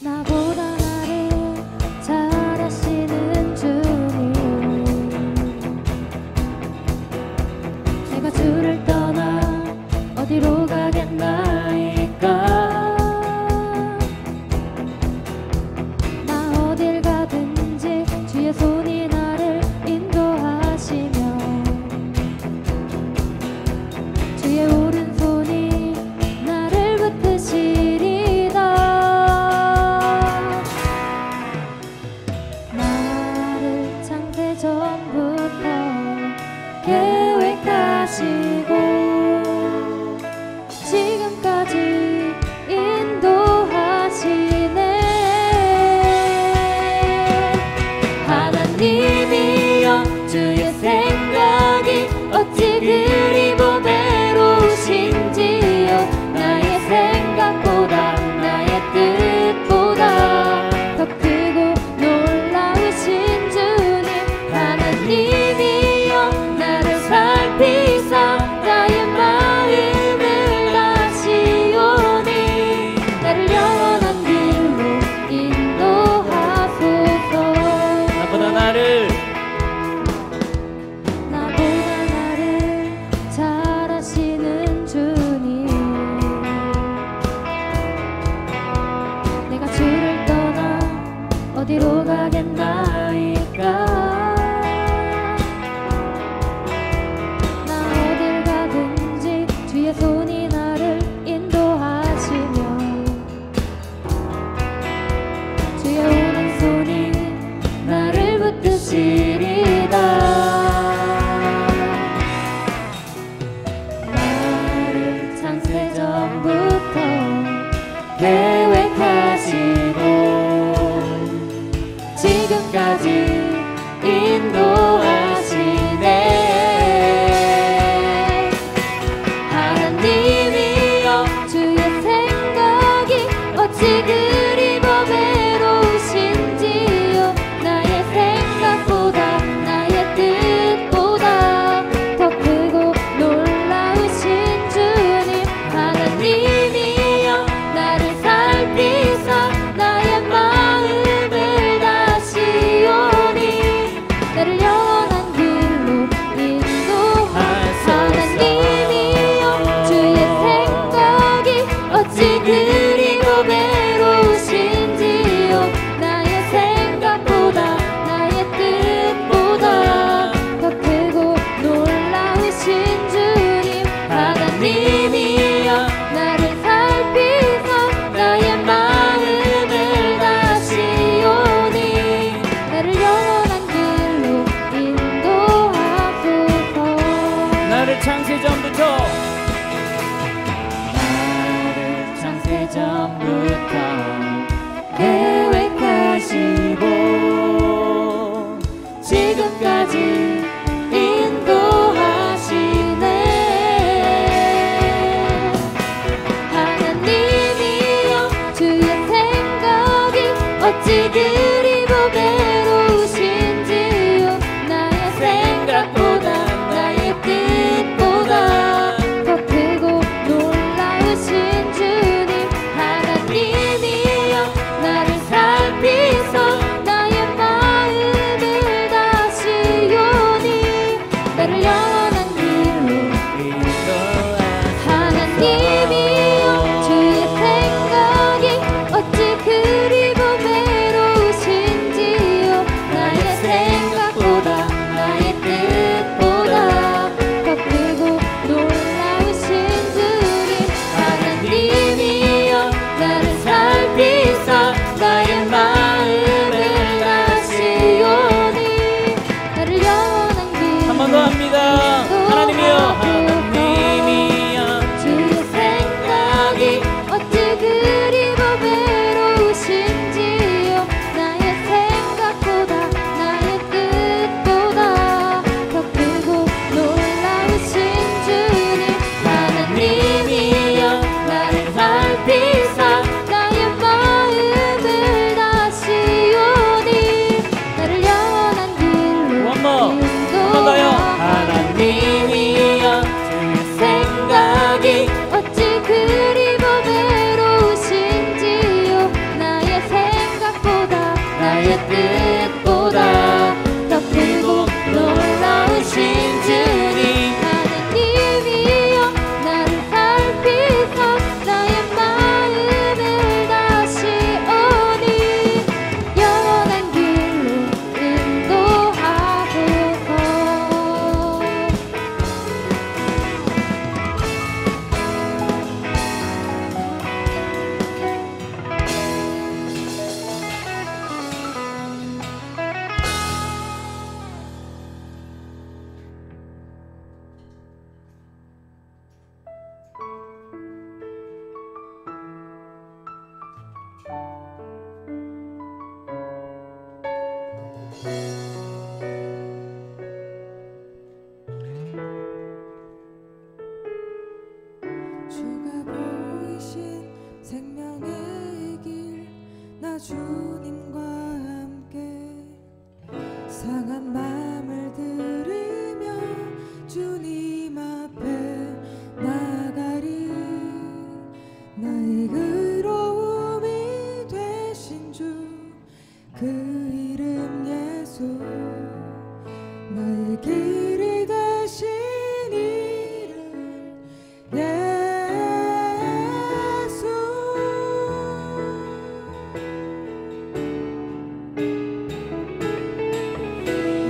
나보다 나를 잘 아시는 주님, 내가 주를 떠나 어디로 가겠나이까. 나 어딜 가든지 주의 손이 나를 인도하시며 주의 오른손이 나를 붙드시리다. 나를 창세 전부터 계획하시고 지금까지 인도하시네. 하나님이여 주의 생각이 어찌 그리 보배로우신지요. 나의 생각보다 나의 뜻보다 더 크고 놀라우신 주님, 하나님이여 나를 살피사 나의 마음을 다시오니 나를 영원한 길로 인도하소서. 나보다 나를 잘 아시는 주님, 내가 주를 떠나 어디로 가겠나이까. 나 어딜 가든지 주의 손이 나를 인도하시며 주의 오른손이 나를 붙드시리다. 나를 창세 전부터 계획하시고 지금까지 인도하시네. 하나님이여 주의 생각이 어찌 그리 보배로우신지요. 나의 생각보다 나의 뜻보다 더 크고 놀라우신 주님, 하나님이여 나를 살피사 나의 마음을 다시오니 나를 영원한 길로 인도하소서. 하나님이여 주의 생각이 어찌 그리 보배로우신지요. 나의 생각보다 나의 뜻보다 더 크고 놀라우신 주님, 하나님이여 나를 살피사 나의 마음을 다시오니 나를 영원한 길로 인도하소서. 나를 창세 전부터 계획하시고 지금까지 인도하시네. 하나님이여 주의 생각이 어찌 그리 보배로우신지요. 나의 생각보다 나의 뜻보다 더 크고 놀라우신 주님, 하나님 주가 보이신 생명의 길, 나 주님과 함께 상한 마음을 들이며 주님 앞에 나가리. 나의 의로움이 되신 주, 그 이름 예수. 나의 길이 되신 이름 예수.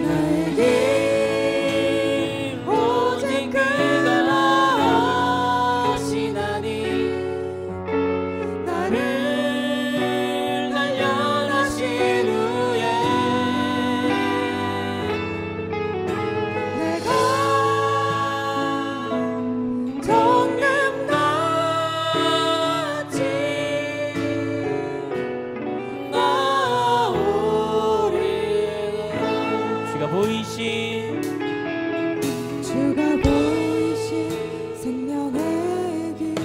나의 길 오직 그가 하시나니, 나를 단련하신 후에 내가 정금같이 나오리라. 주가 보이신 생명의 길,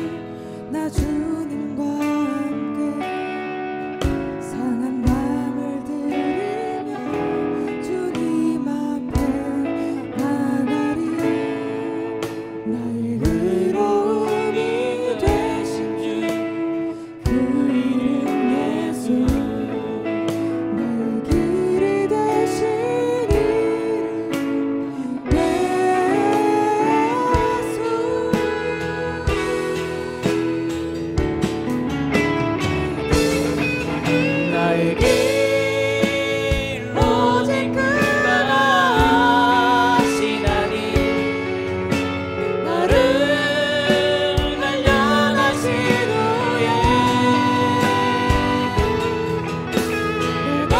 나 주님과 함께 상한 마음을 들이며 주님 앞에 나가리. 나의 의로움이 되신 주, 그 이름 예수. 나의 길이 되신 이름 나의 길 오직 그가 하시나니, 나를 단련하신 후에 내가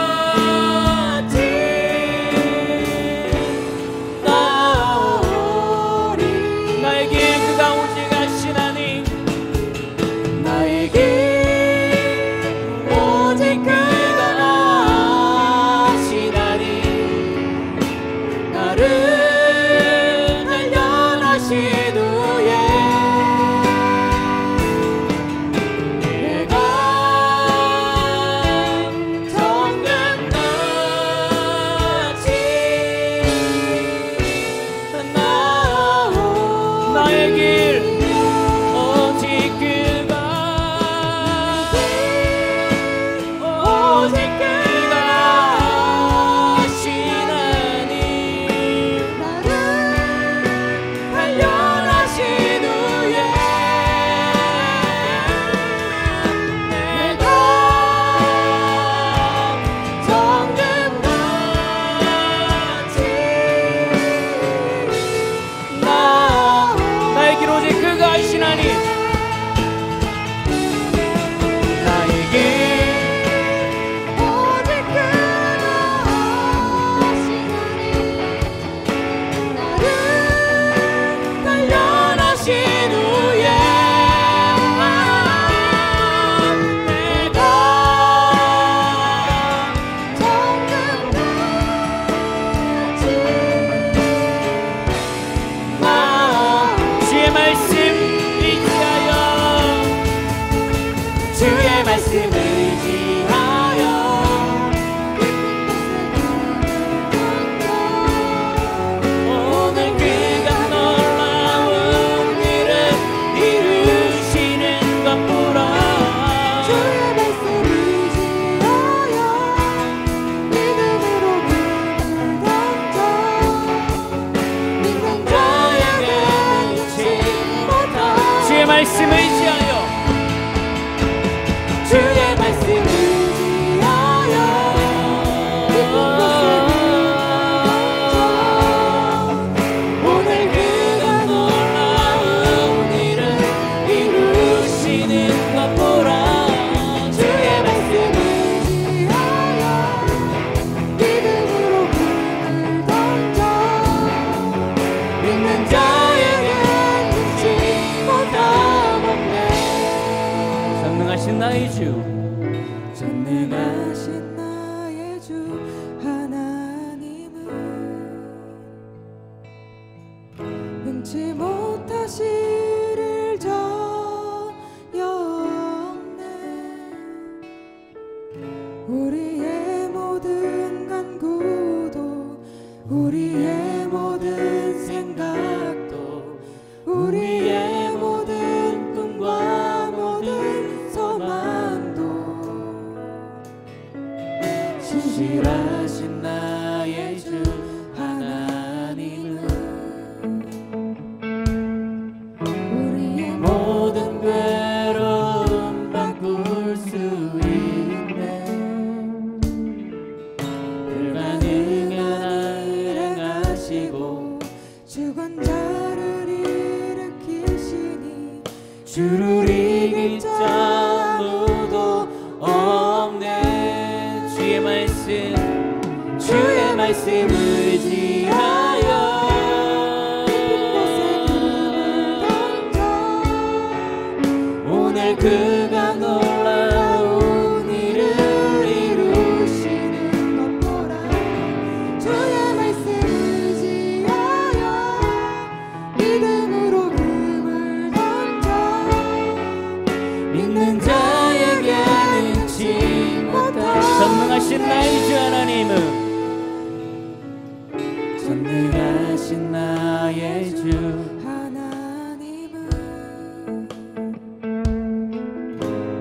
정금같이 나오리. 나의 길 그가 오직 하시나니, 나의 길 오직 그가 하시나니, 나를 단련하신 후에 내가 정금같이 나오. 나의 길 오직 그가 하시나니, 나를 단련하신 후에 내가 정금같이 나오. 나의 길 오직 그가 하시나니, 나의 길 오직 그가 하시나니, 나를 단련하신 후에 내가 정금같이 주의 말씀 의지하여, 주의 말씀 의지하여 오늘 그가 놀라운 일을 이루시는 것 보라. 주의 말씀 의지하여 믿음으로 불을 던져. 믿는 자에게 놓지 못하. 주의 말씀 의지하여, 주의 말씀 의지하여 오늘 그가 놀라운 일을 이루시는 것 보라. 주의 말씀 의지하여 믿음으로 불을 던져. 믿는 자에게 놓지 못함 없네. 사실을 전였네. 우리의 모든 간구도 우리의 모든 생각도 우리의 모든 꿈과 모든 소망도 신실하신 나의 주 하나님은 우리의 모든 괴로움 바꿀 수 있네. 불가능한 일을 행하시고 죽은 자를 일으키시니 주를 이길 자 아무도 없네. 주의 말씀 의지하여 오늘 그가 놀라운 일을 이루시는 것 보라. 주의 말씀 의지하여 믿음으로 금을 던져 믿는 자에게는 지 못할 전능하신 나의 주 하나님은 전능하신 나의 주 하나님은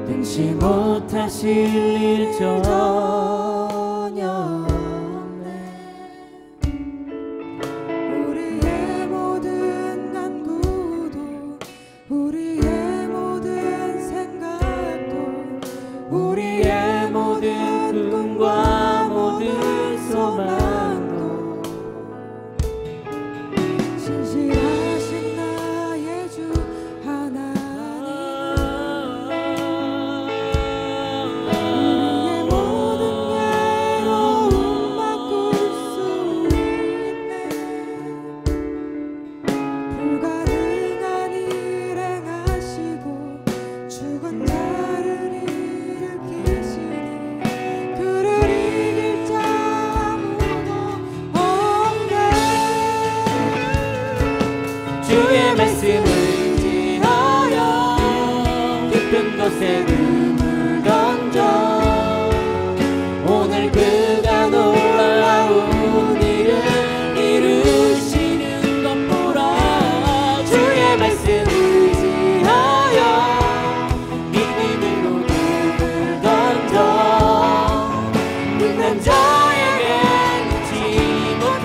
능치 못하실 일 전혀 없네. 우리의 모든 간구도 우리의 모든 생각도 우리의 모든 꿈과 모든 소망도 신실하신 나의 주 하나님 우리의 모든 괴로움 바꿀 수 있네. 불가능한 일 행하시고 죽은 자를 일으키시니 그를 이길 자 아무도 없네. 주의 말씀 의지하여 깊은 곳에 금을 던져 오늘 그가 놀라운 일을 이루시는 것 보라. 주의 말씀 의지하여 믿음으로 금을 던져 믿는 자에게 잊지 못한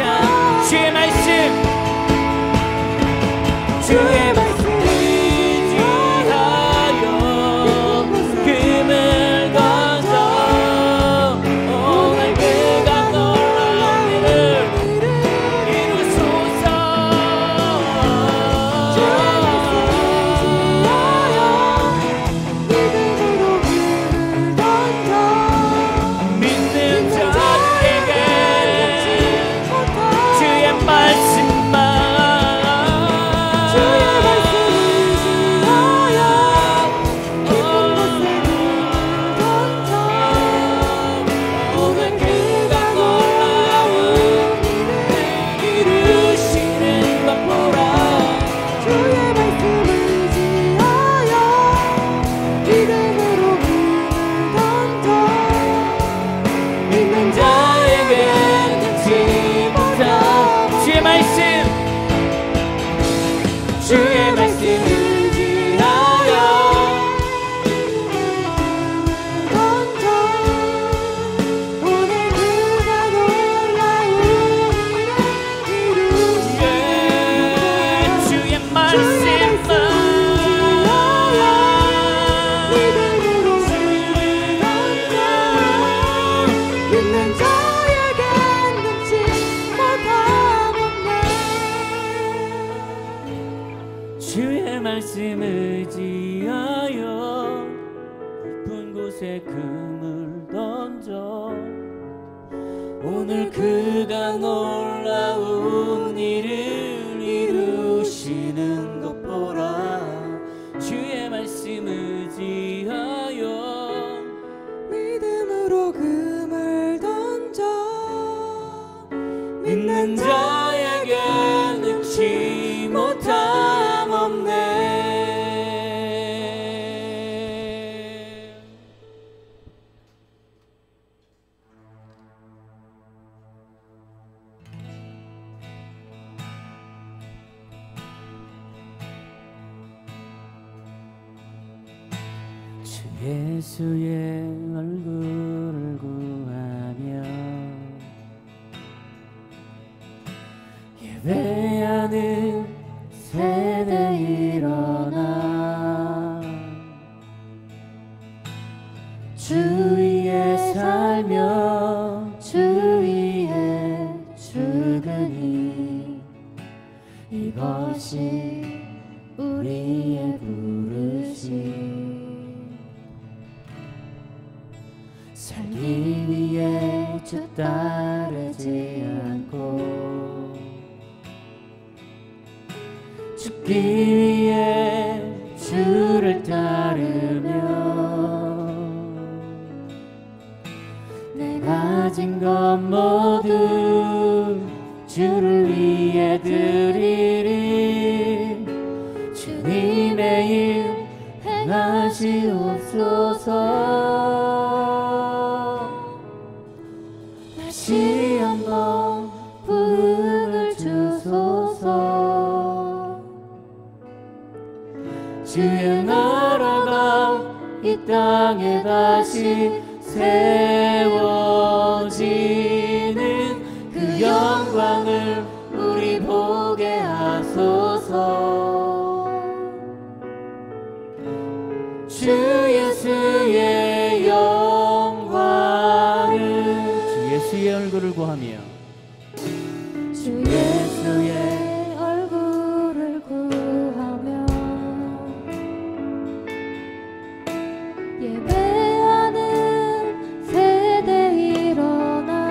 주의 말씀 주의 말씀 의지하여 금을 던져 오늘 그가 놀라운 일을 이루소서. 주의 말씀 의지하여 믿음으로 금을 던져 믿는 자에게 주의 말씀만 주의 말씀 의지하여 깊은 곳에 금을 던져 오늘 그가 놀라운 일을 이루시는 것 보라. 주의 말씀 의지하여 믿음으로 금을 던져 믿는 자에게 능치 못한 주의 말씀 주의 말씀 의지하여 던져 오늘 그가 놀라운 일을 이루시네. 주의 말씀만 믿음으로 금을 던져 믿는 자에겐 능치 못함 없네. 주의 말씀 의지하여 깊은 곳에 금을 던져 오늘 그가 놀라운 일을 이루시는 것 보라. 주의 말씀 의지하여 믿음으로 금을 던져 믿는 자에게 능치 못함 없네. 예수의 얼굴을 구하며 예배하는 세대 일어나 주 위에 살며 주 위에 죽으니 이것이 우리의 부르심 살기 위해 주 따르지 않고 죽기 위해 주를 따르며 내 가진 것 모두 주를 위해 드리리 주님의 일 행하시옵소서 다시 한번 부흥을 주소서 주의 나라가 이 땅에 다시 세워지는 그 영광을 우리 보게 하소서 주 예수의 영광을 주 예수의 얼굴을 구하며 주 예수의 얼굴을 구하며 예배하는 세대 일어나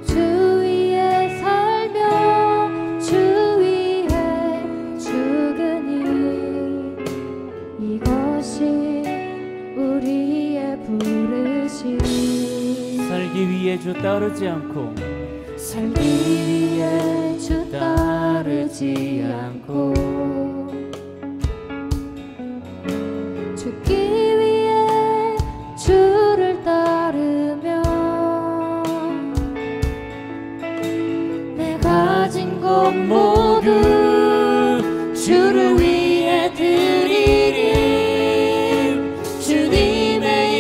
주 위에 살며 주 위에 죽으니 이것이 우리의 부르심 살기 위해 주 따르지 않고 살기 위해 주 따르지 않고 죽기 위해 주를 따르며 내 가진 것 모두 주를 위해 드리리 주님의 일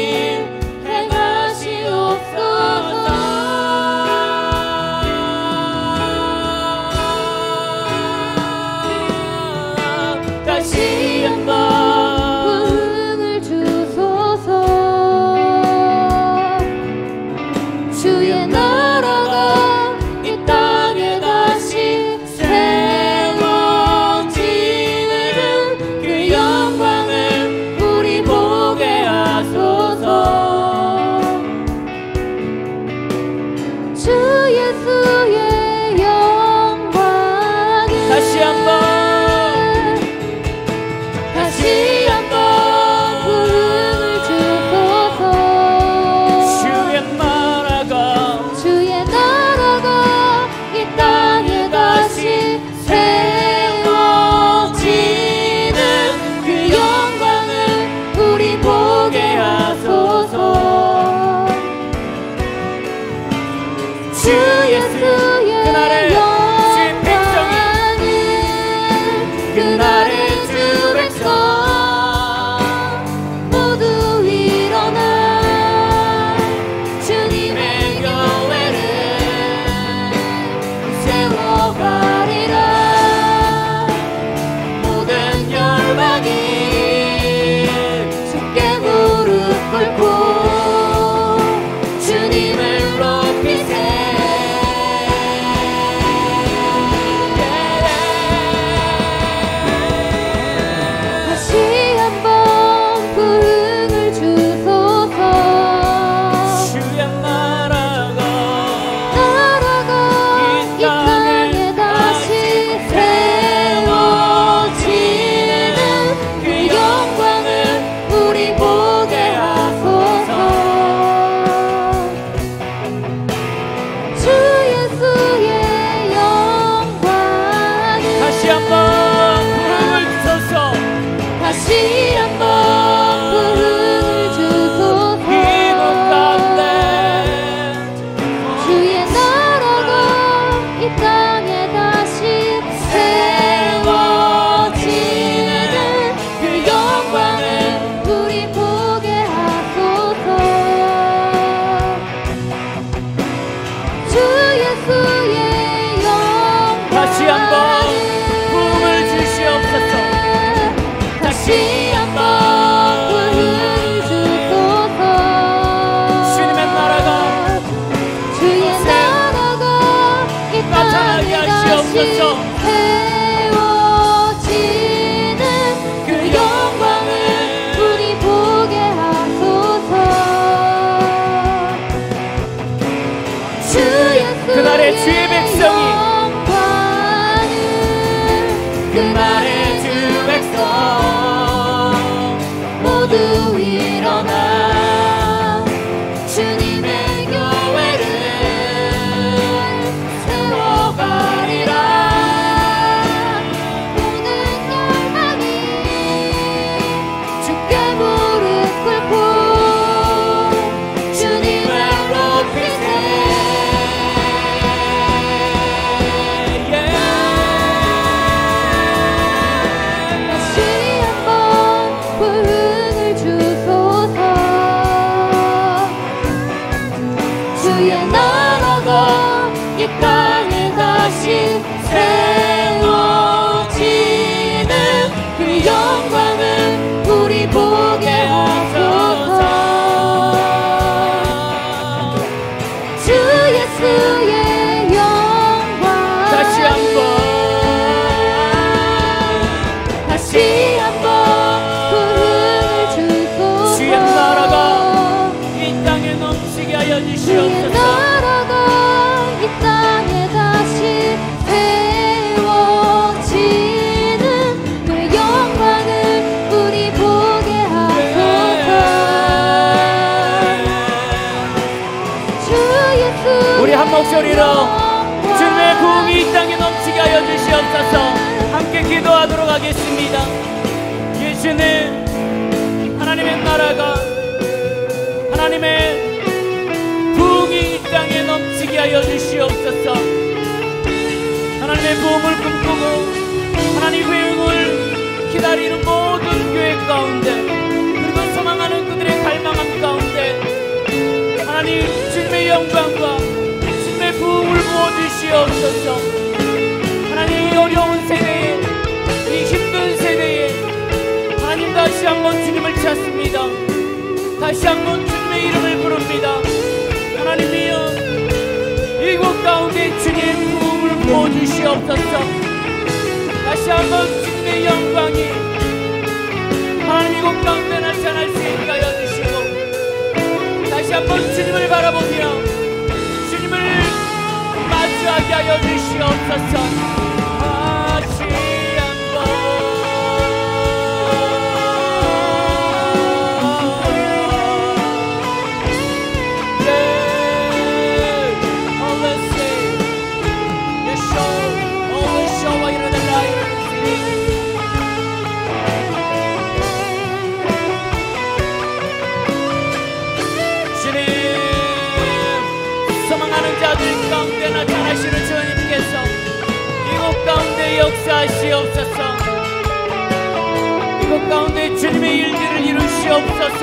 행하시옵소서 다시 한번 부흥을 주소서 주의 나라가 이 땅에 다시 세워지는 그 영광을 우리 보게 하소서 주 예수의 영광을 다시 한번 부흥을 주소서 주의 나라가 이 땅에 다시 세워지는 그 영광을 우리 보게 하소서 주 예수의 주의 백성이 그날에 주 백성 모두 일어나 주님의 교회를 세워가리라 모든 열방이 주께 무릎 꿇고 주님을 높이세 다시 한번 부흥을 주소서 주의 나라가 이 땅에 다시 세워지는 그 영광을 우리 보게 하소서. 주 예수의 그날의 주의 백성이 영광을 그날의 주 백성 모두 일어나 주님의 교회를 세워가리라. 모든 열방이 주께 무릎 꿇고 주님을 높이세. 다시 한번 부흥을 주소서. 주의 나라가 이 땅에 다시 세워지는 그 영광을 우리 보게 하소서. 주 예수의 영광 다시 한번 부흥을 주소서. 주의 나라가 이 땅에 넘치게 하여 주의 주시옵소서. 나라가 이 땅에 다시 세워지는 그 영광을 우리 보게 하소서. 주 예수 우리 한 목소리로 주님의 부흥이 이 땅에 넘치게 하여 주시옵소서. 함께 기도하도록 하겠습니다. 예수님, 하나님의 나라가, 하나님의 부흥이 이 땅에 넘치게 하여 주시옵소서. 하나님의 부흥을 꿈꾸고 하나님의 부흥을 기다리는 모든 교회 가운데, 그리고 소망하는 그들의 갈망함 가운데 하나님 주님의 영광과 주님의 부흥을 부어주시옵소서. 하나님 이 어려운 세대에, 이 힘든 세대에 하나님 다시 한번 주님을 찾습니다. 다시 한번 주님의 이름을 부릅니다. 하나님이여, 이곳 가운데 주님 부흥을 부어주시옵소서. 다시 한번 주님의 영광이 하나님 이곳 가운데 나타날 수 있게 하여 주시고, 다시 한번 주님을 바라보며 주님을 마주하게 하여 주시옵소서. 다시 한번 always say the show, always show why you're the light of the city. 주님, 소망하는 자들 가운데 나타나시는 주님께서 이곳 가운데 역사하시옵소서. 이곳 가운데 주님의 일들을 이루시옵소서.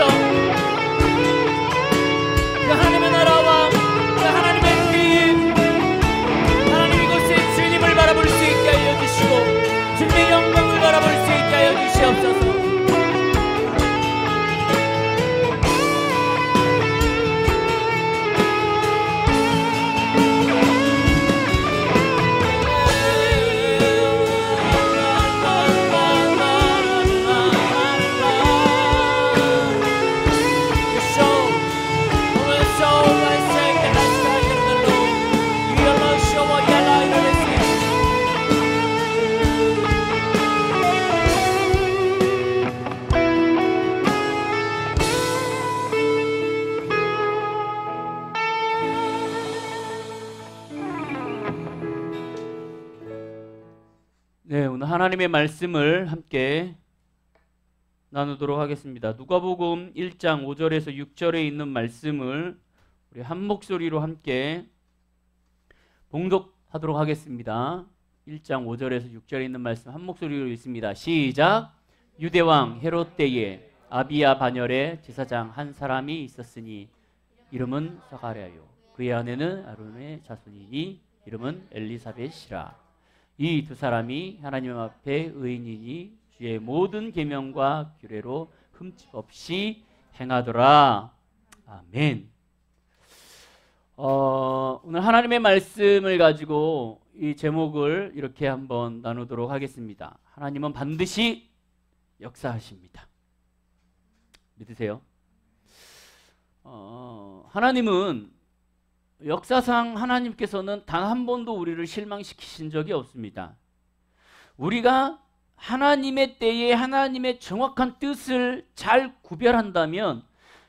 그 하나님의 나라와 그 하나님의 뜻, 하나님 이곳에 주님을 바라볼 수 있게 하여 주시고 주님의 영광을 바라볼 수 있게 하여 주시옵소서. 네, 오늘 하나님의 말씀을 함께 나누도록 하겠습니다. 누가복음 1장 5절에서 6절에 있는 말씀을 우리 한 목소리로 함께 봉독하도록 하겠습니다. 1장 5절에서 6절에 있는 말씀 한 목소리로 읽습니다. 시작. 유대왕 헤롯 때에 아비야 반열에 제사장 한 사람이 있었으니 이름은 사가랴요. 그의 아내는 아론의 자손이니 이름은 엘리사벳이라. 이 두 사람이 하나님 앞에 의인이니 주의 모든 계명과 규례로 흠집 없이 행하더라. 아멘. 오늘 하나님의 말씀을 가지고 이 제목을 이렇게 한번 나누도록 하겠습니다. 하나님은 반드시 역사하십니다. 믿으세요? 하나님은 역사상 하나님께서는 단 한 번도 우리를 실망시키신 적이 없습니다. 우리가 하나님의 때에 하나님의 정확한 뜻을 잘 구별한다면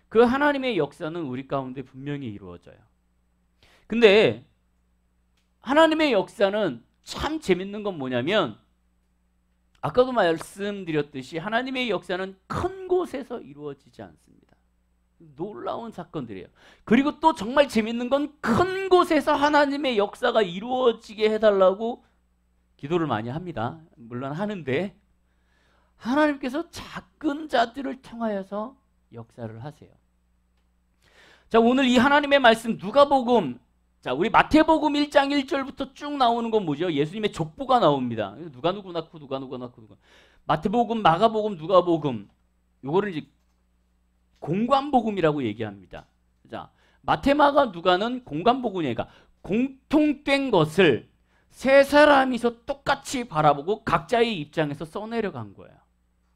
그 하나님의 역사는 우리 가운데 분명히 이루어져요. 근데 하나님의 역사는 참 재밌는 건 뭐냐면 아까도 말씀드렸듯이 하나님의 역사는 큰 곳에서 이루어지지 않습니다. 놀라운 사건들이에요. 그리고 또 정말 재밌는 건 큰 곳에서 하나님의 역사가 이루어지게 해달라고 기도를 많이 합니다. 물론 하는데 하나님께서 작은 자들을 통하여서 역사를 하세요. 자, 오늘 이 하나님의 말씀 누가복음, 자, 우리 마태복음 1장 1절부터 쭉 나오는 건 뭐죠? 예수님의 족보가 나옵니다. 누가 누구 낳고 누가 누구 낳고 누가. 마태복음, 마가복음, 누가복음. 요거를 이제 공관복음이라고 얘기합니다. 자, 마태, 마가, 누가는 공관복음이니까 공통된 것을 세 사람이서 똑같이 바라보고 각자의 입장에서 써내려간 거예요.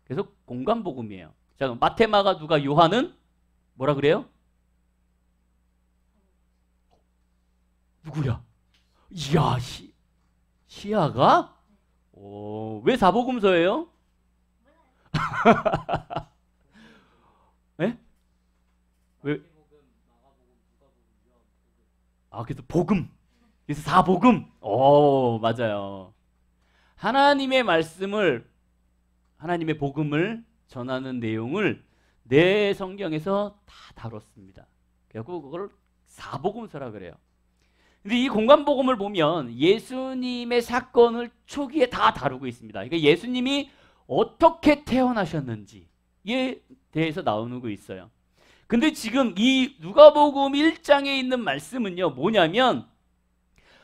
그래서 공관복음이에요. 자, 마태, 마가, 누가, 요한은 뭐라 그래요? 누구야? 이야, 시야가? 왜 사복음서예요? 네? 왜? 그래서 복음. 그래서 사복음. 맞아요. 하나님의 말씀을, 하나님의 복음을 전하는 내용을 내 성경에서 다 다뤘습니다. 결국 그걸 사복음서라 그래요. 근데 이 공관복음을 보면 예수님의 사건을 초기에 다 다루고 있습니다. 그러니까 예수님이 어떻게 태어나셨는지에 대해서 나오고 있어요. 근데 지금 이 누가복음 1장에 있는 말씀은요, 뭐냐면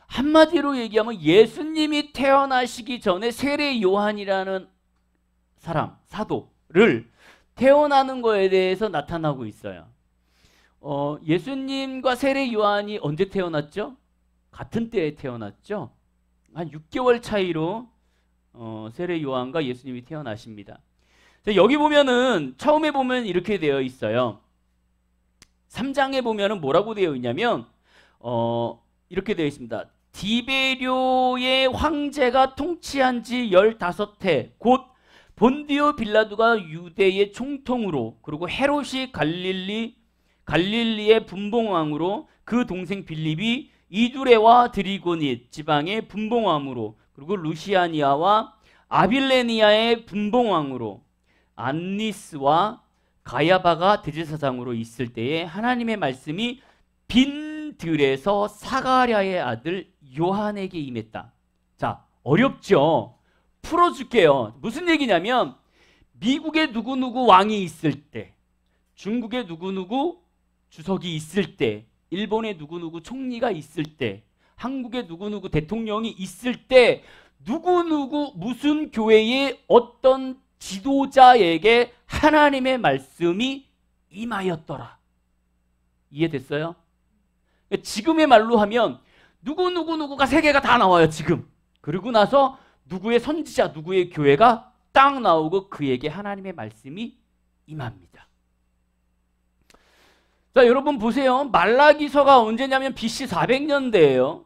한마디로 얘기하면 예수님이 태어나시기 전에 세례 요한이라는 사람, 사도를 태어나는 거에 대해서 나타나고 있어요. 예수님과 세례 요한이 언제 태어났죠? 같은 때에 태어났죠. 한 6개월 차이로 세례 요한과 예수님이 태어나십니다. 여기 보면은 처음에 보면 이렇게 되어 있어요. 3장에 보면은 뭐라고 되어 있냐면 이렇게 되어 있습니다. 디베료의 황제가 통치한 지 15해 곧 본디오 빌라도가 유대의 총통으로, 그리고 헤롯이 갈릴리의 분봉왕으로, 그 동생 빌립이 이두레와 드리고닛 지방의 분봉왕으로, 그리고 루시아니아와 아빌레니아의 분봉왕으로, 안니스와 가야바가 대제사장으로 있을 때에 하나님의 말씀이 빈 들에서 사가랴의 아들 요한에게 임했다. 자, 어렵죠? 풀어줄게요. 무슨 얘기냐면 미국에 누구누구 왕이 있을 때, 중국에 누구누구 주석이 있을 때, 일본에 누구누구 총리가 있을 때, 한국에 누구누구 대통령이 있을 때 누구누구 무슨 교회의 어떤 지도자에게 하나님의 말씀이 임하였더라. 이해됐어요? 지금의 말로 하면 누구누구누구가 세 개가 다 나와요, 지금. 그러고 나서 누구의 선지자, 누구의 교회가 딱 나오고 그에게 하나님의 말씀이 임합니다. 자, 여러분 보세요. 말라기서가 언제냐면 BC 400년대예요.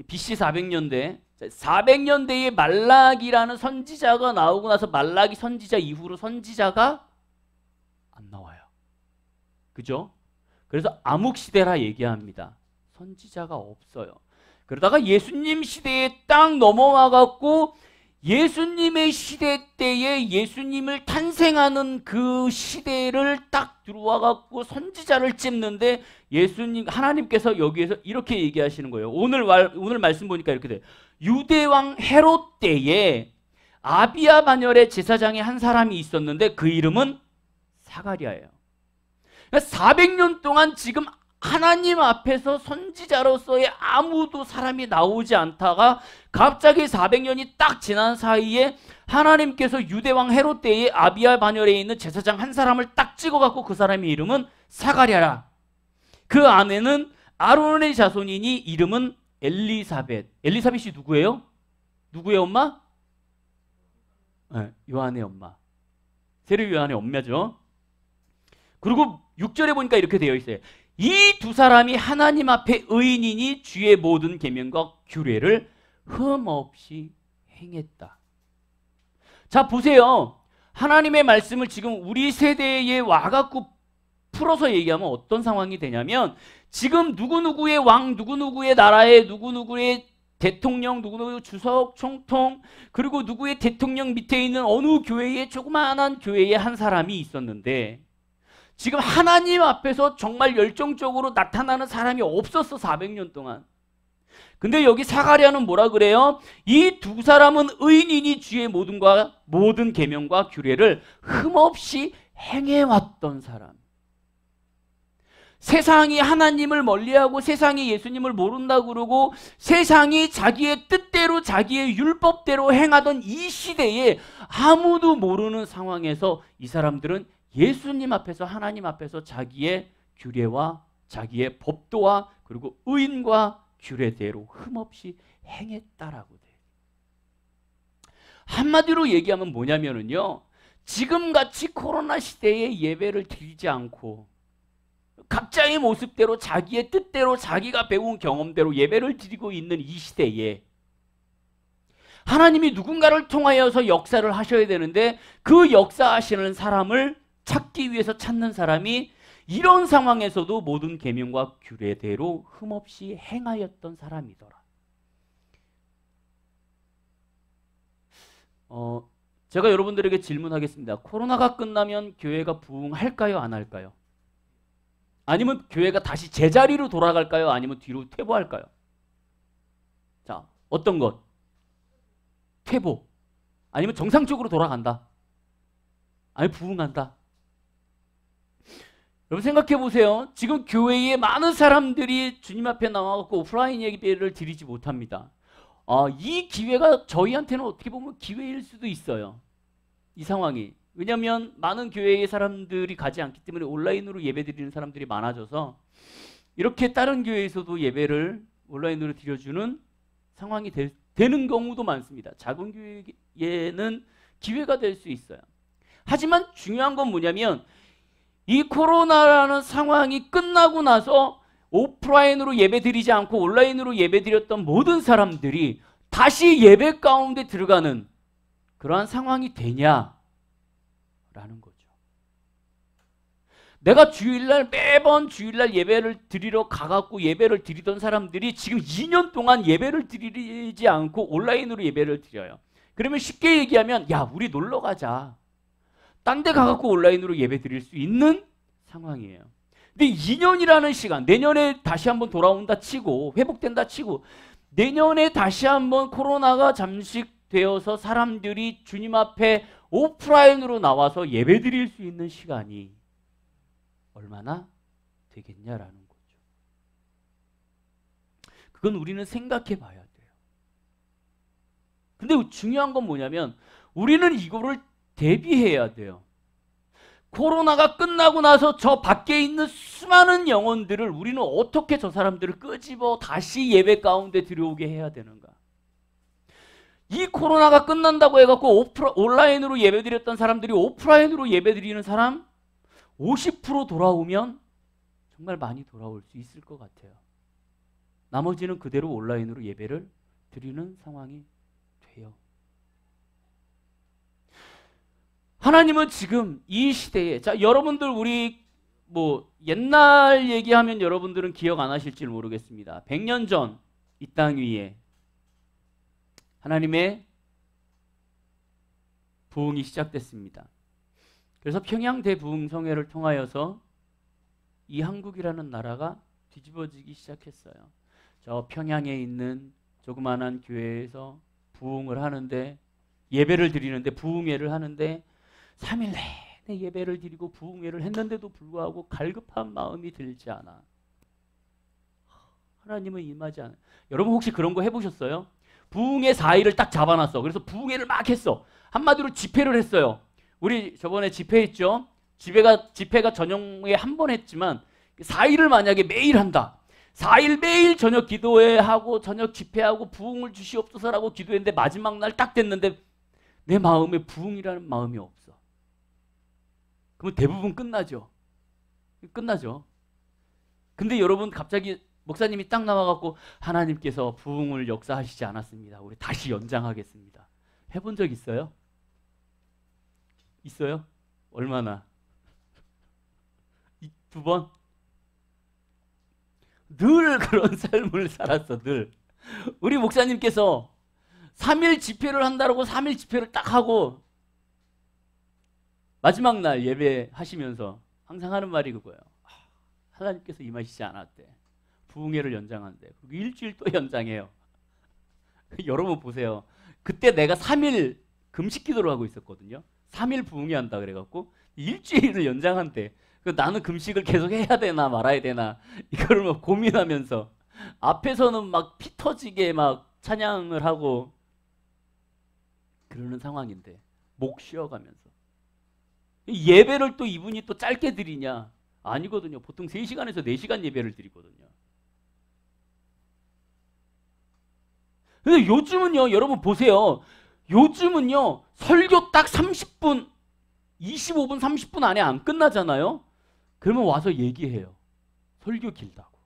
BC 400년대. 400년대에 말라기라는 선지자가 나오고 나서 말라기 선지자 이후로 선지자가 안 나와요. 그죠? 그래서 암흑시대라 얘기합니다. 선지자가 없어요. 그러다가 예수님 시대에 딱 넘어와갖고 예수님의 시대 때에 예수님을 탄생하는 그 시대를 딱 들어와갖고 선지자를 찝는데 예수님, 하나님께서 여기에서 이렇게 얘기하시는 거예요. 오늘 말씀 보니까 이렇게 돼요. 유대왕 헤롯 때에 아비야 반열의 제사장이 한 사람이 있었는데 그 이름은 사가랴예요. 그러니까 400년 동안 지금 하나님 앞에서 선지자로서의 아무도 사람이 나오지 않다가 갑자기 400년이 딱 지난 사이에 하나님께서 유대왕 헤롯 때에 아비야 반열에 있는 제사장 한 사람을 딱 찍어갖고 그 사람의 이름은 사가랴라. 그 안에는 아론의 자손이니 이름은 엘리사벳. 엘리사벳이 누구예요? 누구의 엄마? 네, 요한의 엄마. 세례 요한의 엄마죠. 그리고 6절에 보니까 이렇게 되어 있어요. 이 두 사람이 하나님 앞에 의인이니 주의 모든 계명과 규례를 흠없이 행했다. 자, 보세요. 하나님의 말씀을 지금 우리 세대에 와갖고 풀어서 얘기하면 어떤 상황이 되냐면, 지금 누구누구의 왕, 누구누구의 나라에 누구누구의 대통령, 누구누구 주석, 총통, 그리고 누구의 대통령 밑에 있는 어느 교회에, 조그마한 교회에 한 사람이 있었는데, 지금 하나님 앞에서 정말 열정적으로 나타나는 사람이 없었어, 400년 동안. 근데 여기 사가랴는 뭐라 그래요? 이 두 사람은 의인이니 주의 모든 계명과 규례를 흠없이 행해왔던 사람. 세상이 하나님을 멀리하고 세상이 예수님을 모른다고 그러고 세상이 자기의 뜻대로 자기의 율법대로 행하던 이 시대에 아무도 모르는 상황에서 이 사람들은 예수님 앞에서, 하나님 앞에서 자기의 규례와 자기의 법도와 그리고 의인과 규례대로 흠없이 행했다라고 돼요. 한마디로 얘기하면 뭐냐면요, 지금같이 코로나 시대에 예배를 드리지 않고 각자의 모습대로 자기의 뜻대로 자기가 배운 경험대로 예배를 드리고 있는 이 시대에 하나님이 누군가를 통하여서 역사를 하셔야 되는데, 그 역사하시는 사람을 찾기 위해서 찾는 사람이 이런 상황에서도 모든 계명과 규례대로 흠없이 행하였던 사람이더라. 제가 여러분들에게 질문하겠습니다. 코로나가 끝나면 교회가 부흥할까요? 안 할까요? 아니면 교회가 다시 제자리로 돌아갈까요? 아니면 뒤로 퇴보할까요? 자, 어떤 것? 퇴보. 아니면 정상적으로 돌아간다. 아니면 부흥한다. 여러분 생각해 보세요. 지금 교회에 많은 사람들이 주님 앞에 나와서 오프라인 예배를 드리지 못합니다. 이 기회가 저희한테는 어떻게 보면 기회일 수도 있어요. 이 상황이. 왜냐하면 많은 교회의 사람들이 가지 않기 때문에 온라인으로 예배 드리는 사람들이 많아져서 이렇게 다른 교회에서도 예배를 온라인으로 드려주는 상황이 되는 경우도 많습니다. 작은 교회에는 기회가 될 수 있어요. 하지만 중요한 건 뭐냐면, 이 코로나라는 상황이 끝나고 나서 오프라인으로 예배 드리지 않고 온라인으로 예배 드렸던 모든 사람들이 다시 예배 가운데 들어가는 그러한 상황이 되냐라는 거죠. 내가 주일날 매번 주일날 예배를 드리러 가갖고 예배를 드리던 사람들이 지금 2년 동안 예배를 드리지 않고 온라인으로 예배를 드려요. 그러면 쉽게 얘기하면, 야, 우리 놀러 가자. 딴 데 가갖고 온라인으로 예배 드릴 수 있는 상황이에요. 근데 2년이라는 시간, 내년에 다시 한번 돌아온다 치고, 회복된다 치고, 내년에 다시 한번 코로나가 잠식되어서 사람들이 주님 앞에 오프라인으로 나와서 예배 드릴 수 있는 시간이 얼마나 되겠냐라는 거죠. 그건 우리는 생각해 봐야 돼요. 근데 중요한 건 뭐냐면, 우리는 이거를 대비해야 돼요. 코로나가 끝나고 나서 저 밖에 있는 수많은 영혼들을 우리는 어떻게 저 사람들을 끄집어 다시 예배 가운데 들여오게 해야 되는가? 이 코로나가 끝난다고 해갖고 온라인으로 예배 드렸던 사람들이 오프라인으로 예배 드리는 사람 50% 돌아오면 정말 많이 돌아올 수 있을 것 같아요. 나머지는 그대로 온라인으로 예배를 드리는 상황이 돼요. 하나님은 지금 이 시대에, 자, 여러분들 우리 옛날 얘기하면 여러분들은 기억 안 하실지 모르겠습니다. 100년 전 이 땅 위에 하나님의 부흥이 시작됐습니다. 그래서 평양 대부흥성회를 통하여서 이 한국이라는 나라가 뒤집어지기 시작했어요. 저 평양에 있는 조그마한 교회에서 부흥을 하는데, 예배를 드리는데, 부흥회를 하는데 3일 내내 예배를 드리고 부흥회를 했는데도 불구하고 갈급한 마음이 들지 않아. 하나님은 임하지 않아. 여러분 혹시 그런 거 해보셨어요? 부흥회 4일을 딱 잡아놨어. 그래서 부흥회를 막 했어. 한마디로 집회를 했어요. 우리 저번에 집회했죠? 집회가 저녁에 한 번 했지만 4일을 만약에 매일 한다. 4일 매일 저녁 기도회 하고 저녁 집회하고 부흥을 주시옵소서라고 기도했는데 마지막 날 딱 됐는데 내 마음에 부흥이라는 마음이 없어. 그러면 대부분 끝나죠. 끝나죠. 근데 여러분 갑자기 목사님이 딱 나와갖고 하나님께서 부흥을 역사하시지 않았습니다. 우리 다시 연장하겠습니다. 해본 적 있어요? 있어요? 얼마나? 2번? 늘 그런 삶을 살았어. 늘. 우리 목사님께서 3일 집회를 한다고 3일 집회를 딱 하고 마지막 날 예배하시면서 항상 하는 말이 그거예요. 하나님께서 임하시지 않았대. 부흥회를 연장한대. 그리고 일주일 또 연장해요. 여러분 보세요. 그때 내가 3일 금식 기도를 하고 있었거든요. 3일 부흥회 한다 그래갖고 일주일을 연장한대. 나는 금식을 계속 해야 되나 말아야 되나 이거를 막 고민하면서 앞에서는 막 피 터지게 막 찬양을 하고 그러는 상황인데 목 쉬어가면서 예배를 또 이분이 또 짧게 드리냐? 아니거든요. 보통 3시간에서 4시간 예배를 드리거든요. 근데 요즘은요, 여러분 보세요. 요즘은요, 설교 딱 30분, 25분, 30분 안에 안 끝나잖아요? 그러면 와서 얘기해요. 설교 길다고.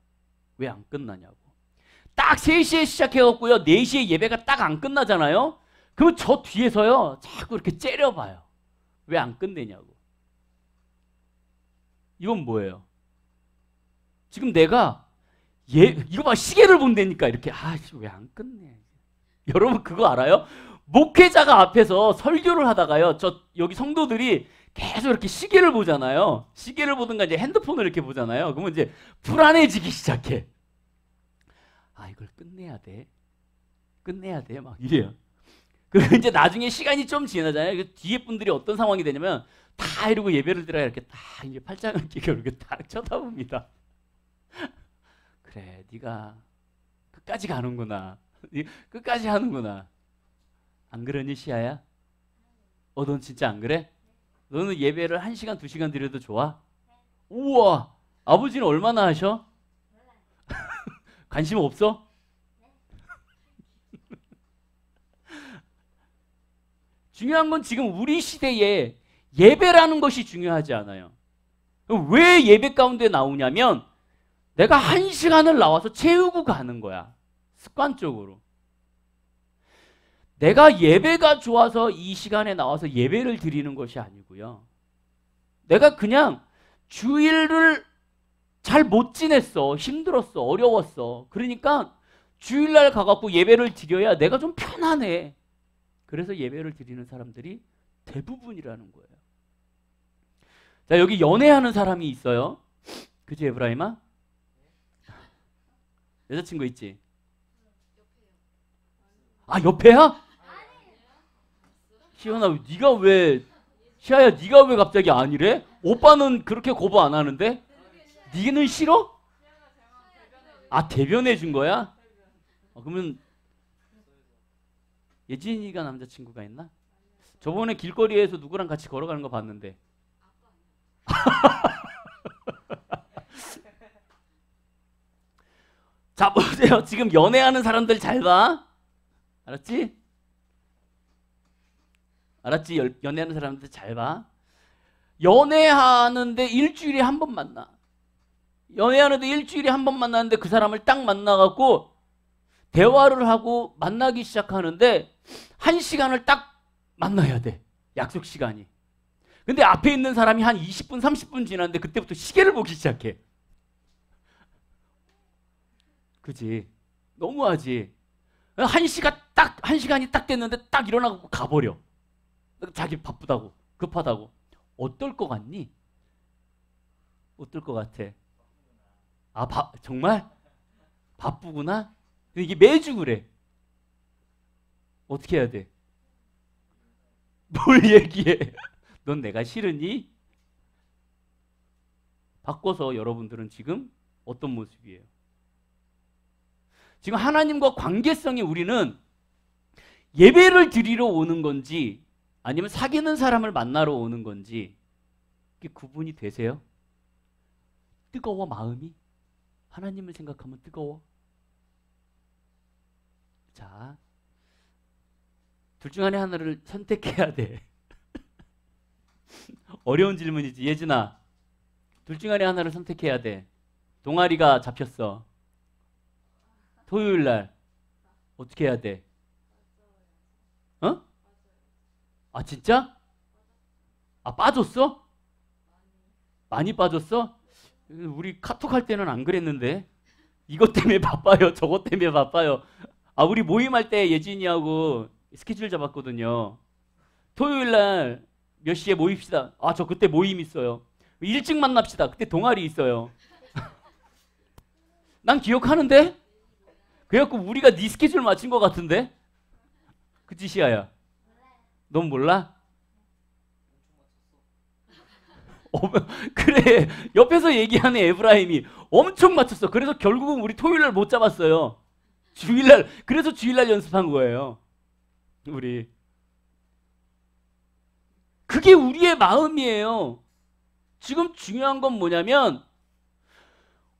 왜 안 끝나냐고. 딱 3시에 시작해갖고요, 4시에 예배가 딱 안 끝나잖아요? 그러면 저 뒤에서요, 자꾸 이렇게 째려봐요. 왜 안 끝내냐고. 이건 뭐예요? 지금 내가 이거 봐, 시계를 본다니까 이렇게 왜 안 끝내? 여러분 그거 알아요? 목회자가 앞에서 설교를 하다가요, 여기 성도들이 계속 이렇게 시계를 보잖아요. 시계를 보든가 이제 핸드폰을 이렇게 보잖아요. 그러면 이제 불안해지기 시작해. 이걸 끝내야 돼. 끝내야 돼. 막 이래요. 그리고 이제 나중에 시간이 좀 지나잖아요. 그 뒤에 분들이 어떤 상황이 되냐면 다 이러고 예배를 드려야 이렇게 딱 이제 팔짱을 끼고 이렇게 딱 쳐다봅니다. 그래, 네가 끝까지 가는구나. 끝까지 하는구나. 안 그러니 시아야? 넌 진짜 안 그래? 너는 예배를 1시간, 2시간 드려도 좋아? 우와! 아버지는 얼마나 하셔? 관심 없어? 중요한 건 지금 우리 시대에 예배라는 것이 중요하지 않아요. 왜 예배 가운데 나오냐면 내가 1시간을 나와서 채우고 가는 거야. 습관적으로. 내가 예배가 좋아서 이 시간에 나와서 예배를 드리는 것이 아니고요. 내가 그냥 주일을 잘 못 지냈어. 힘들었어. 어려웠어. 그러니까 주일날 가갖고 예배를 드려야 내가 좀 편안해. 그래서 예배를 드리는 사람들이 대부분이라는 거예요. 자, 여기 연애하는 사람이 있어요. 그치, 에브라임아? 여자친구 있지? 옆에야? 시아야, 네가 왜 갑자기 아니래? 오빠는 그렇게 거부 안 하는데? 니는 싫어? 대변해 준 거야? 그러면 예진이가 남자친구가 있나? 저번에 길거리에서 누구랑 같이 걸어가는 거 봤는데. 자, 보세요. 지금 연애하는 사람들 잘 봐. 알았지? 알았지? 연애하는 사람들 잘 봐. 연애하는데 일주일에 한 번 만나. 연애하는데 일주일에 한 번 만나는데 그 사람을 딱 만나갖고 대화를 하고 만나기 시작하는데 1시간을 딱 만나야 돼. 약속 시간이. 근데 앞에 있는 사람이 한 20분, 30분 지났는데 그때부터 시계를 보기 시작해. 그지? 너무하지? 1시간이 딱 됐는데 딱 일어나고 가버려. 자기 바쁘다고, 급하다고. 어떨 것 같니? 어떨 것 같아? 정말? 바쁘구나? 이게 매주 그래. 어떻게 해야 돼? 뭘 얘기해? 넌 내가 싫으니? 바꿔서 여러분들은 지금 어떤 모습이에요? 지금 하나님과 관계성이 우리는 예배를 드리러 오는 건지 아니면 사귀는 사람을 만나러 오는 건지 이게 구분이 되세요? 뜨거워 마음이? 하나님을 생각하면 뜨거워. 자, 둘 중 안에 하나를 선택해야 돼. 어려운 질문이지. 예진아, 둘 중 안에 하나를 선택해야 돼. 동아리가 잡혔어. 토요일 날 어떻게 해야 돼? 어? 아, 진짜? 아, 빠졌어? 많이 빠졌어? 우리 카톡 할 때는 안 그랬는데. 이것 때문에 바빠요. 저것 때문에 바빠요. 아, 우리 모임할 때 예진이하고 스케줄 잡았거든요. 토요일 날 몇 시에 모입시다. 아, 저 그때 모임 있어요. 일찍 만납시다. 그때 동아리 있어요. 난 기억하는데? 그래갖고 우리가 네 스케줄 맞춘 것 같은데? 그치, 시아야? 넌 몰라? 그래, 옆에서 얘기하는 에브라임이 엄청 맞췄어. 그래서 결국은 우리 토요일날 못 잡았어요. 주일날, 그래서 주일날 연습한 거예요. 우리. 그게 우리의 마음이에요. 지금 중요한 건 뭐냐면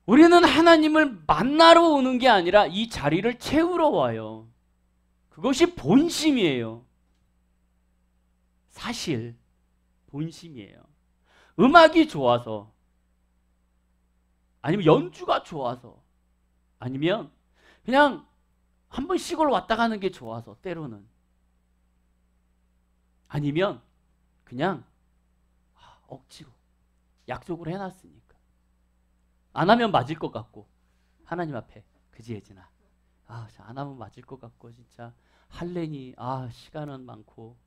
우리는 하나님을 만나러 오는 게 아니라 이 자리를 채우러 와요. 그것이 본심이에요. 사실 본심이에요. 음악이 좋아서, 아니면 연주가 좋아서, 아니면 그냥 한번 시골 왔다 가는 게 좋아서, 때로는, 아니면 그냥 억지로 약속을 해놨으니까 안 하면 맞을 것 같고, 하나님 앞에, 그지 예진아? 아, 안 하면 맞을 것 같고, 진짜 할래니, 아, 시간은 많고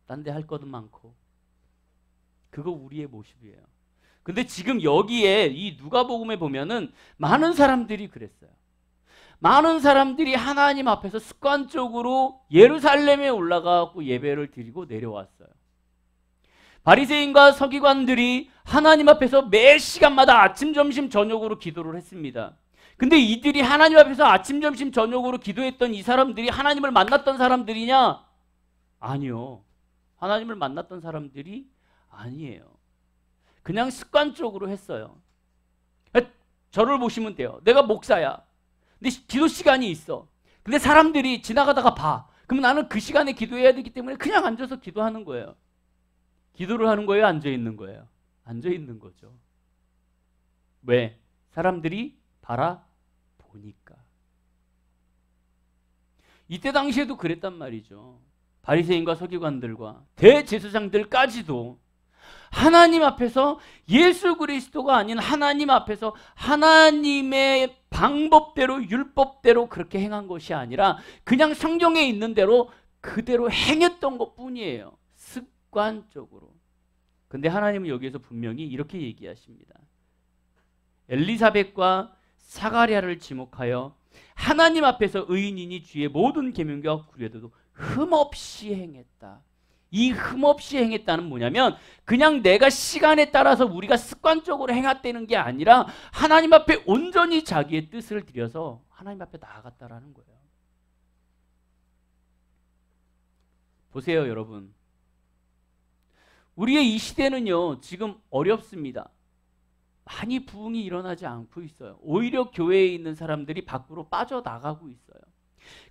딴 데 할 것은 많고. 그거 우리의 모습이에요. 근데 지금 여기에 이 누가복음에 보면은 많은 사람들이 그랬어요. 많은 사람들이 하나님 앞에서 습관적으로 예루살렘에 올라가고 예배를 드리고 내려왔어요. 바리새인과 서기관들이 하나님 앞에서 매 시간마다 아침, 점심, 저녁으로 기도를 했습니다. 근데 이들이 하나님 앞에서 아침, 점심, 저녁으로 기도했던 이 사람들이 하나님을 만났던 사람들이냐? 아니요. 하나님을 만났던 사람들이 아니에요. 그냥 습관적으로 했어요. 저를 보시면 돼요. 내가 목사야. 근데 기도 시간이 있어. 근데 사람들이 지나가다가 봐. 그럼 나는 그 시간에 기도해야 되기 때문에 그냥 앉아서 기도하는 거예요. 기도를 하는 거예요? 앉아 있는 거예요? 앉아 있는 거죠. 왜? 사람들이 바라보니까. 이때 당시에도 그랬단 말이죠. 바리새인과 서기관들과 대제사장들까지도 하나님 앞에서 예수 그리스도가 아닌 하나님 앞에서 하나님의 방법대로 율법대로 그렇게 행한 것이 아니라 그냥 성경에 있는 대로 그대로 행했던 것뿐이에요. 습관적으로. 근데 하나님은 여기에서 분명히 이렇게 얘기하십니다. 엘리사벳과 사가랴를 지목하여 하나님 앞에서 의인이니 주의 모든 계명과 구례도 흠없이 행했다. 이 흠없이 행했다는 뭐냐면 그냥 내가 시간에 따라서 우리가 습관적으로 행했다는 게 아니라 하나님 앞에 온전히 자기의 뜻을 들여서 하나님 앞에 나아갔다라는 거예요. 보세요, 여러분. 우리의 이 시대는요, 지금 어렵습니다. 많이 부흥이 일어나지 않고 있어요. 오히려 교회에 있는 사람들이 밖으로 빠져나가고 있어요.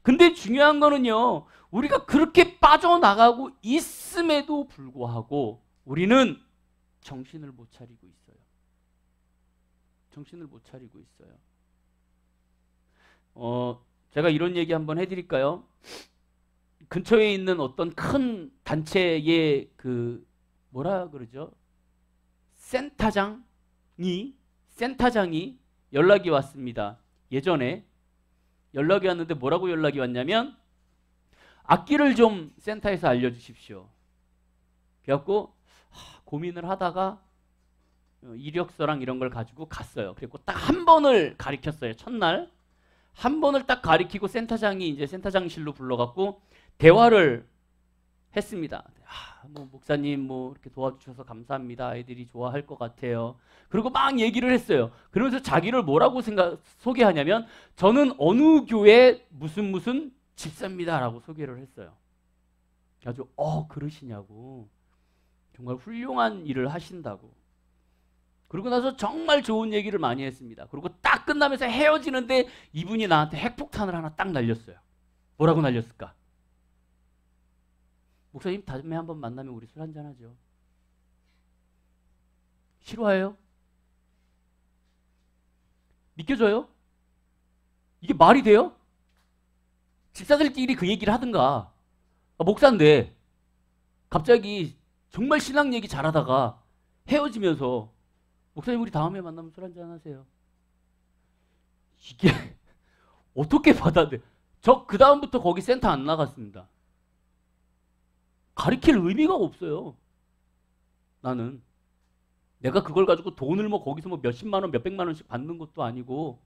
근데 중요한 거는요, 우리가 그렇게 빠져나가고 있음에도 불구하고 우리는 정신을 못 차리고 있어요. 정신을 못 차리고 있어요. 제가 이런 얘기 한번 해드릴까요? 근처에 있는 어떤 큰 단체의 뭐라 그러죠? 센터장이 연락이 왔습니다. 예전에 연락이 왔는데 뭐라고 연락이 왔냐면 악기를 좀 센터에서 알려주십시오. 그래갖고 고민을 하다가 이력서랑 이런 걸 가지고 갔어요. 그리고 딱 한 번을 가리켰어요. 첫날 한 번을 딱 가리키고 센터장이 이제 센터장실로 불러갖고 대화를 했습니다. 뭐 목사님 뭐 이렇게 도와주셔서 감사합니다. 아이들이 좋아할 것 같아요. 그리고 막 얘기를 했어요. 그러면서 자기를 뭐라고 소개하냐면 저는 어느 교회 무슨 집사입니다라고 소개를 했어요. 아주 그러시냐고. 정말 훌륭한 일을 하신다고. 그러고 나서 정말 좋은 얘기를 많이 했습니다. 그리고 딱 끝나면서 헤어지는데 이분이 나한테 핵폭탄을 하나 딱 날렸어요. 뭐라고 날렸을까? 목사님, 다음에 한번 만나면 우리 술 한잔 하죠. 싫어해요? 믿겨져요? 이게 말이 돼요? 집사들끼리 그 얘기를 하든가. 목사인데 갑자기 정말 신앙 얘기 잘하다가 헤어지면서 목사님, 우리 다음에 만나면 술 한잔 하세요. 이게 어떻게 받아들여? 저 그 다음부터 거기 센터 안 나갔습니다. 가르칠 의미가 없어요. 나는 내가 그걸 가지고 돈을 뭐 거기서 뭐 몇십만 원, 몇백만 원씩 받는 것도 아니고.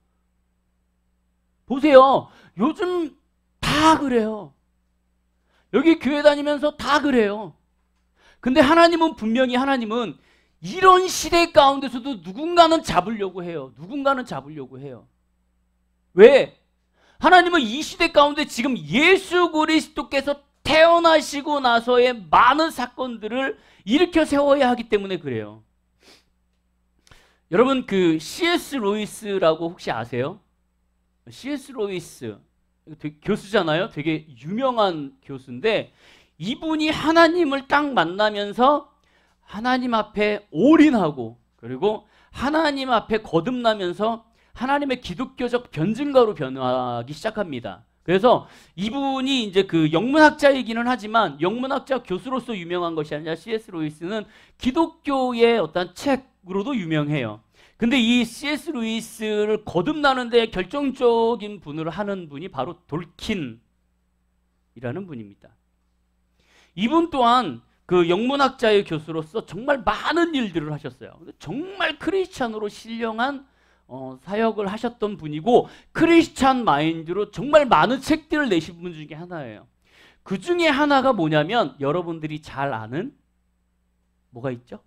보세요. 요즘 다 그래요. 여기 교회 다니면서 다 그래요. 근데 하나님은 분명히 하나님은 이런 시대 가운데서도 누군가는 잡으려고 해요. 누군가는 잡으려고 해요. 왜? 하나님은 이 시대 가운데 지금 예수 그리스도께서 태어나시고 나서의 많은 사건들을 일으켜 세워야 하기 때문에 그래요. 여러분, 그 C.S. 로이스라고 혹시 아세요? C.S. 로이스 교수잖아요. 되게 유명한 교수인데 이분이 하나님을 딱 만나면서 하나님 앞에 올인하고 그리고 하나님 앞에 거듭나면서 하나님의 기독교적 변증가로 변화하기 시작합니다. 그래서 이분이 이제 그 영문학자이기는 하지만 영문학자 교수로서 유명한 것이 아니라 C.S. 로이스는 기독교의 어떤 책으로도 유명해요. 근데 이 C.S. 루이스를 거듭나는 데 결정적인 분을 하는 분이 바로 돌킨이라는 분입니다. 이분 또한 그 영문학자의 교수로서 정말 많은 일들을 하셨어요. 정말 크리스찬으로 신령한 사역을 하셨던 분이고 크리스찬 마인드로 정말 많은 책들을 내신 분 중에 하나예요. 그 중에 하나가 뭐냐면 여러분들이 잘 아는 뭐가 있죠?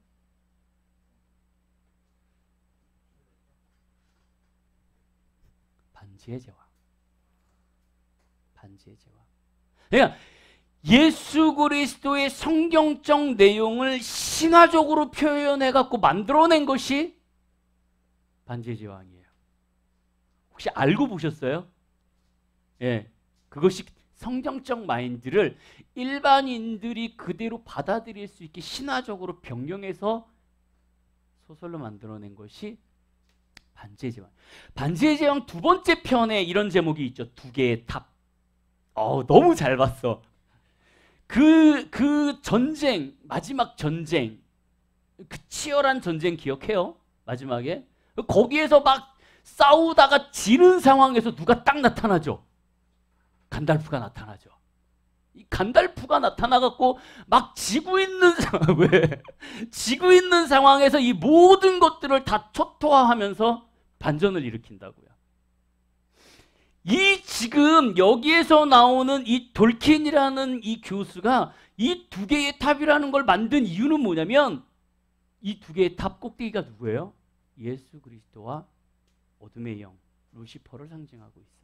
반지의 제왕. 반지의 제왕. 그러니까 예수 그리스도의 성경적 내용을 신화적으로 표현해 갖고 만들어낸 것이 반지의 제왕이에요. 혹시 알고 보셨어요? 예, 그것이 성경적 마인드를 일반인들이 그대로 받아들일 수 있게 신화적으로 변경해서 소설로 만들어낸 것이 반지의 제왕. 반지의 제왕 두 번째 편에 이런 제목이 있죠. 두 개의 탑. 너무 잘 봤어. 그 전쟁, 마지막 전쟁, 그 치열한 전쟁 기억해요? 마지막에 거기에서 막 싸우다가 지는 상황에서 누가 딱 나타나죠? 간달프가 나타나죠. 이 간달프가 나타나갖고 막 지고 있는 왜? 지고 있는 상황에서 이 모든 것들을 다 초토화하면서 반전을 일으킨다고요. 이 지금 여기에서 나오는 이 돌킨이라는 이 교수가 이 두 개의 탑이라는 걸 만든 이유는 뭐냐면 이 두 개의 탑 꼭대기가 누구예요? 예수 그리스도와 어둠의 영 루시퍼를 상징하고 있어요.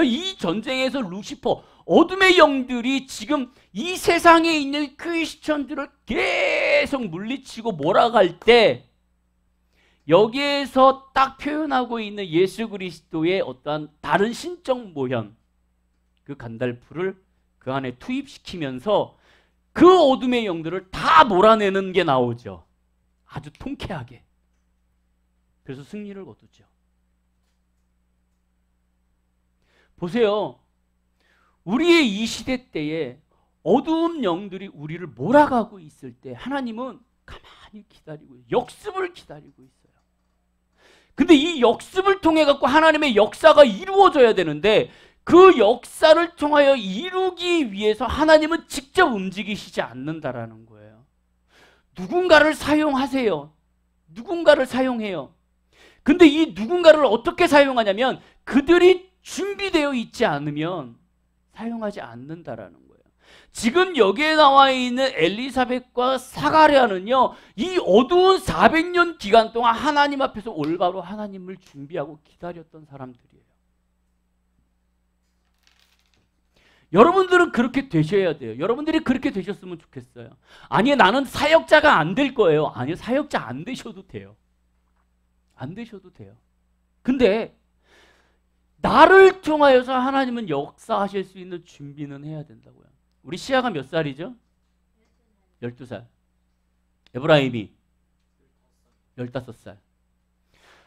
이 전쟁에서 루시퍼, 어둠의 영들이 지금 이 세상에 있는 크리스천들을 계속 물리치고 몰아갈 때 여기에서 딱 표현하고 있는 예수 그리스도의 어떠한 다른 신적 모형, 그 간달프를 그 안에 투입시키면서 그 어둠의 영들을 다 몰아내는 게 나오죠. 아주 통쾌하게. 그래서 승리를 거두죠. 보세요. 우리의 이 시대 때에 어두운 영들이 우리를 몰아가고 있을 때 하나님은 가만히 기다리고 역습을 기다리고 있어요. 근데 이 역습을 통해 갖고 하나님의 역사가 이루어져야 되는데 그 역사를 통하여 이루기 위해서 하나님은 직접 움직이시지 않는다라는 거예요. 누군가를 사용하세요. 누군가를 사용해요. 근데 이 누군가를 어떻게 사용하냐면 그들이 준비되어 있지 않으면 사용하지 않는다라는 거예요. 지금 여기에 나와 있는 엘리사벳과 사가랴는요, 이 어두운 400년 기간 동안 하나님 앞에서 올바로 하나님을 준비하고 기다렸던 사람들이에요. 여러분들은 그렇게 되셔야 돼요. 여러분들이 그렇게 되셨으면 좋겠어요. 아니, 나는 사역자가 안 될 거예요. 아니요, 사역자 안 되셔도 돼요. 안 되셔도 돼요. 근데 나를 통하여서 하나님은 역사하실 수 있는 준비는 해야 된다고요. 우리 시아가 몇 살이죠? 12살. 에브라임이 15살.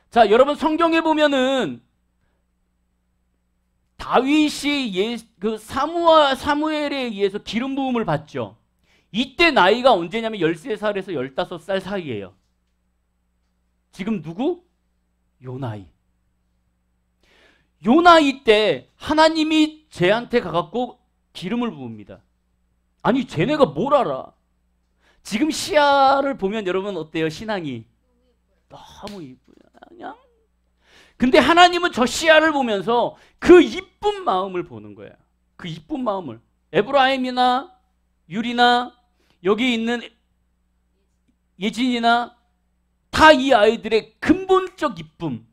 자, 여러분 성경에 보면은 다윗이 사무엘에 의해서 기름 부음을 받죠. 이때 나이가 언제냐면 13살에서 15살 사이예요. 지금 누구? 요나이. 요나이 때 하나님이 쟤한테 가갖고 기름을 부읍니다. 아니 쟤네가 뭘 알아? 지금 시야를 보면 여러분 어때요? 신앙이 너무 이쁘요. 그냥. 근데 하나님은 저 시야를 보면서 그 이쁜 마음을 보는 거예요. 그 이쁜 마음을. 에브라임이나 유리나 여기 있는 예진이나 다 이 아이들의 근본적 이쁨,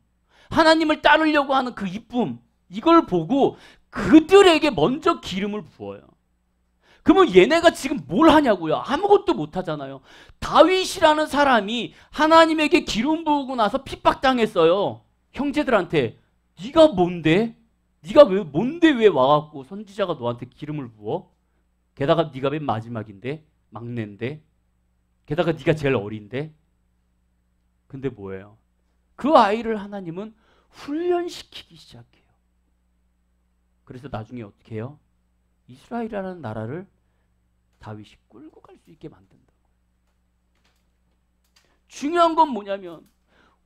하나님을 따르려고 하는 그 이쁨, 이걸 보고 그들에게 먼저 기름을 부어요. 그러면 얘네가 지금 뭘 하냐고요? 아무것도 못 하잖아요. 다윗이라는 사람이 하나님에게 기름 부으고 나서 핍박당했어요. 형제들한테. 네가 뭔데? 네가 뭔데 왜 와갖고 선지자가 너한테 기름을 부어? 게다가 네가 맨 마지막인데, 막내인데, 게다가 네가 제일 어린데. 근데 뭐예요? 그 아이를 하나님은 훈련시키기 시작해요. 그래서 나중에 어떻게 해요? 이스라엘이라는 나라를 다윗이 끌고 갈 수 있게 만든다고. 중요한 건 뭐냐면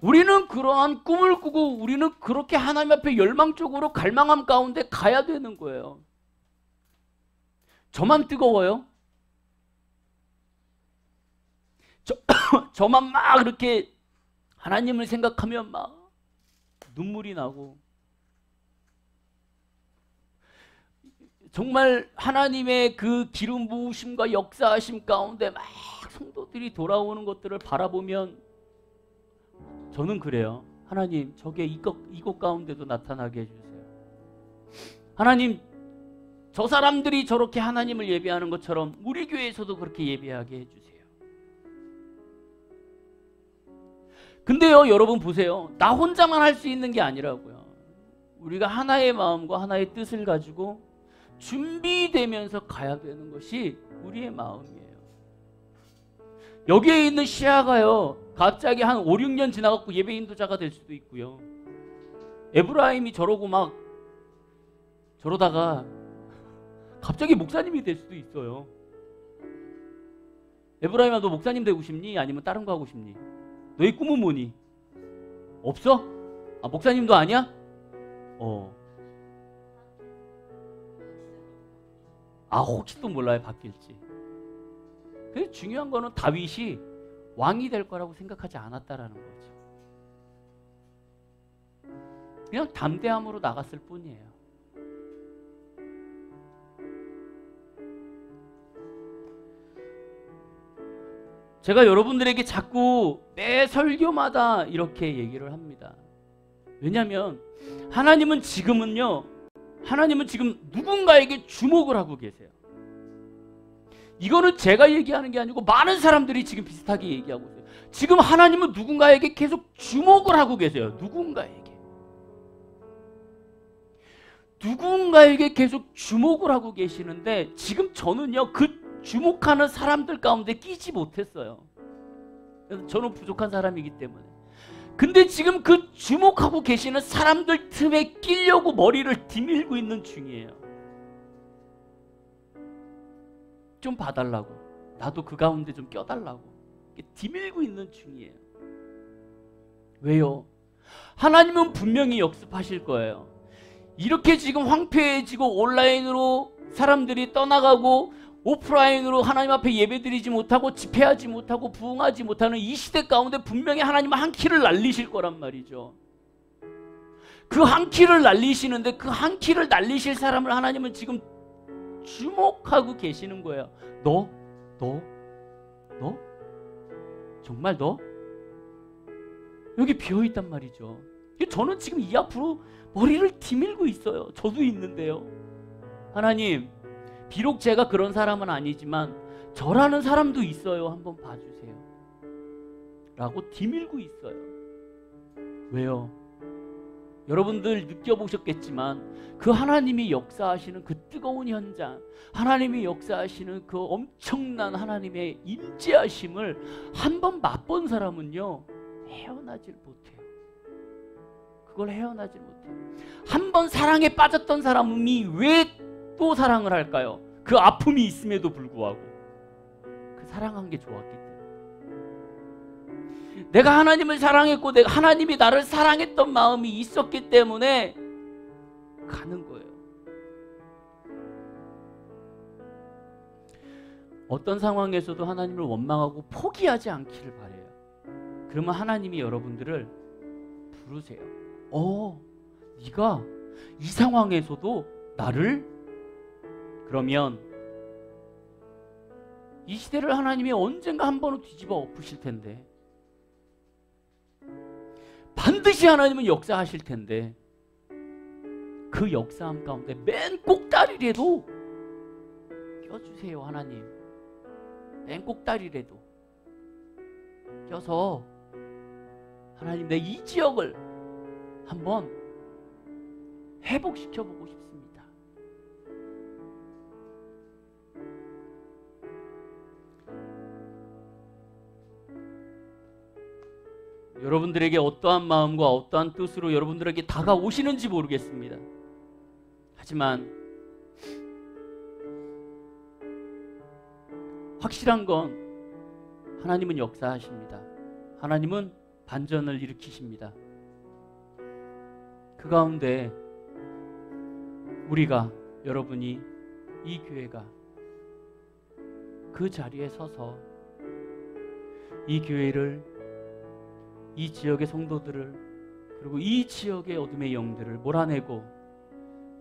우리는 그러한 꿈을 꾸고 우리는 그렇게 하나님 앞에 열망적으로 갈망함 가운데 가야 되는 거예요. 저만 뜨거워요? 저만 막 이렇게 하나님을 생각하면 막 눈물이 나고 정말 하나님의 그 기름 부으심과 역사하심 가운데 막 성도들이 돌아오는 것들을 바라보면 저는 그래요. 하나님 저게 이곳 가운데도 나타나게 해주세요. 하나님 저 사람들이 저렇게 하나님을 예배하는 것처럼 우리 교회에서도 그렇게 예배하게 해주세요. 근데요 여러분 보세요. 나 혼자만 할 수 있는 게 아니라고요. 우리가 하나의 마음과 하나의 뜻을 가지고 준비되면서 가야 되는 것이 우리의 마음이에요. 여기에 있는 시아가요 갑자기 한 5, 6년 지나갖고 예배 인도자가 될 수도 있고요. 에브라임이 저러고 막 저러다가 갑자기 목사님이 될 수도 있어요. 에브라임아 너 목사님 되고 싶니? 아니면 다른 거 하고 싶니? 너의 꿈은 뭐니? 없어? 아 목사님도 아니야? 혹시 또 몰라요 바뀔지. 그래서 중요한 거는 다윗이 왕이 될 거라고 생각하지 않았다라는 거죠. 그냥 담대함으로 나갔을 뿐이에요. 제가 여러분들에게 자꾸 매 설교마다 이렇게 얘기를 합니다. 왜냐하면 하나님은 지금 누군가에게 주목을 하고 계세요. 이거는 제가 얘기하는 게 아니고 많은 사람들이 지금 비슷하게 얘기하고 있어요. 지금 하나님은 누군가에게 계속 주목을 하고 계세요. 누군가에게 계속 주목을 하고 계시는데 지금 저는요 그 주목하는 사람들 가운데 끼지 못했어요. 그래서 저는 부족한 사람이기 때문에. 근데 지금 그 주목하고 계시는 사람들 틈에 끼려고 머리를 디밀고 있는 중이에요. 좀 봐달라고. 나도 그 가운데 좀 껴달라고. 디밀고 있는 중이에요. 왜요? 하나님은 분명히 역습하실 거예요. 이렇게 지금 황폐해지고 온라인으로 사람들이 떠나가고 오프라인으로 하나님 앞에 예배드리지 못하고 집회하지 못하고 부흥하지 못하는 이 시대 가운데 분명히 하나님은 한 키를 날리실 거란 말이죠. 그 한 키를 날리시는데 그 한 키를 날리실 사람을 하나님은 지금 주목하고 계시는 거예요. 너? 정말 너? 여기 비어있단 말이죠. 저는 지금 이 앞으로 머리를 디밀고 있어요. 저도 있는데요. 하나님 비록 제가 그런 사람은 아니지만 저라는 사람도 있어요. 한번 봐주세요. 라고 디밀고 있어요. 왜요? 여러분들 느껴보셨겠지만 그 하나님이 역사하시는 그 뜨거운 현장, 하나님이 역사하시는 그 엄청난 하나님의 임재하심을 한번 맛본 사람은요 헤어나질 못해요. 그걸 헤어나질 못해요. 한번 사랑에 빠졌던 사람이 왜 또 사랑을 할까요? 그 아픔이 있음에도 불구하고 그 사랑한 게 좋았기 때문에. 내가 하나님을 사랑했고 내가 하나님이 나를 사랑했던 마음이 있었기 때문에 가는 거예요. 어떤 상황에서도 하나님을 원망하고 포기하지 않기를 바라요. 그러면 하나님이 여러분들을 부르세요. 네가 이 상황에서도 나를? 그러면 이 시대를 하나님이 언젠가 한 번은 뒤집어 엎으실 텐데, 반드시 하나님은 역사하실 텐데, 그 역사함 가운데 맨 꼭다리라도 껴주세요. 하나님 맨 꼭다리라도 껴서 하나님 내 이 지역을 한번 회복시켜보고 싶습니다. 여러분들에게 어떠한 마음과 어떠한 뜻으로 여러분들에게 다가오시는지 모르겠습니다. 하지만 확실한 건 하나님은 역사하십니다. 하나님은 반전을 일으키십니다. 그 가운데 우리가, 여러분이, 이 교회가 그 자리에 서서 이 교회를, 이 지역의 성도들을, 그리고 이 지역의 어둠의 영들을 몰아내고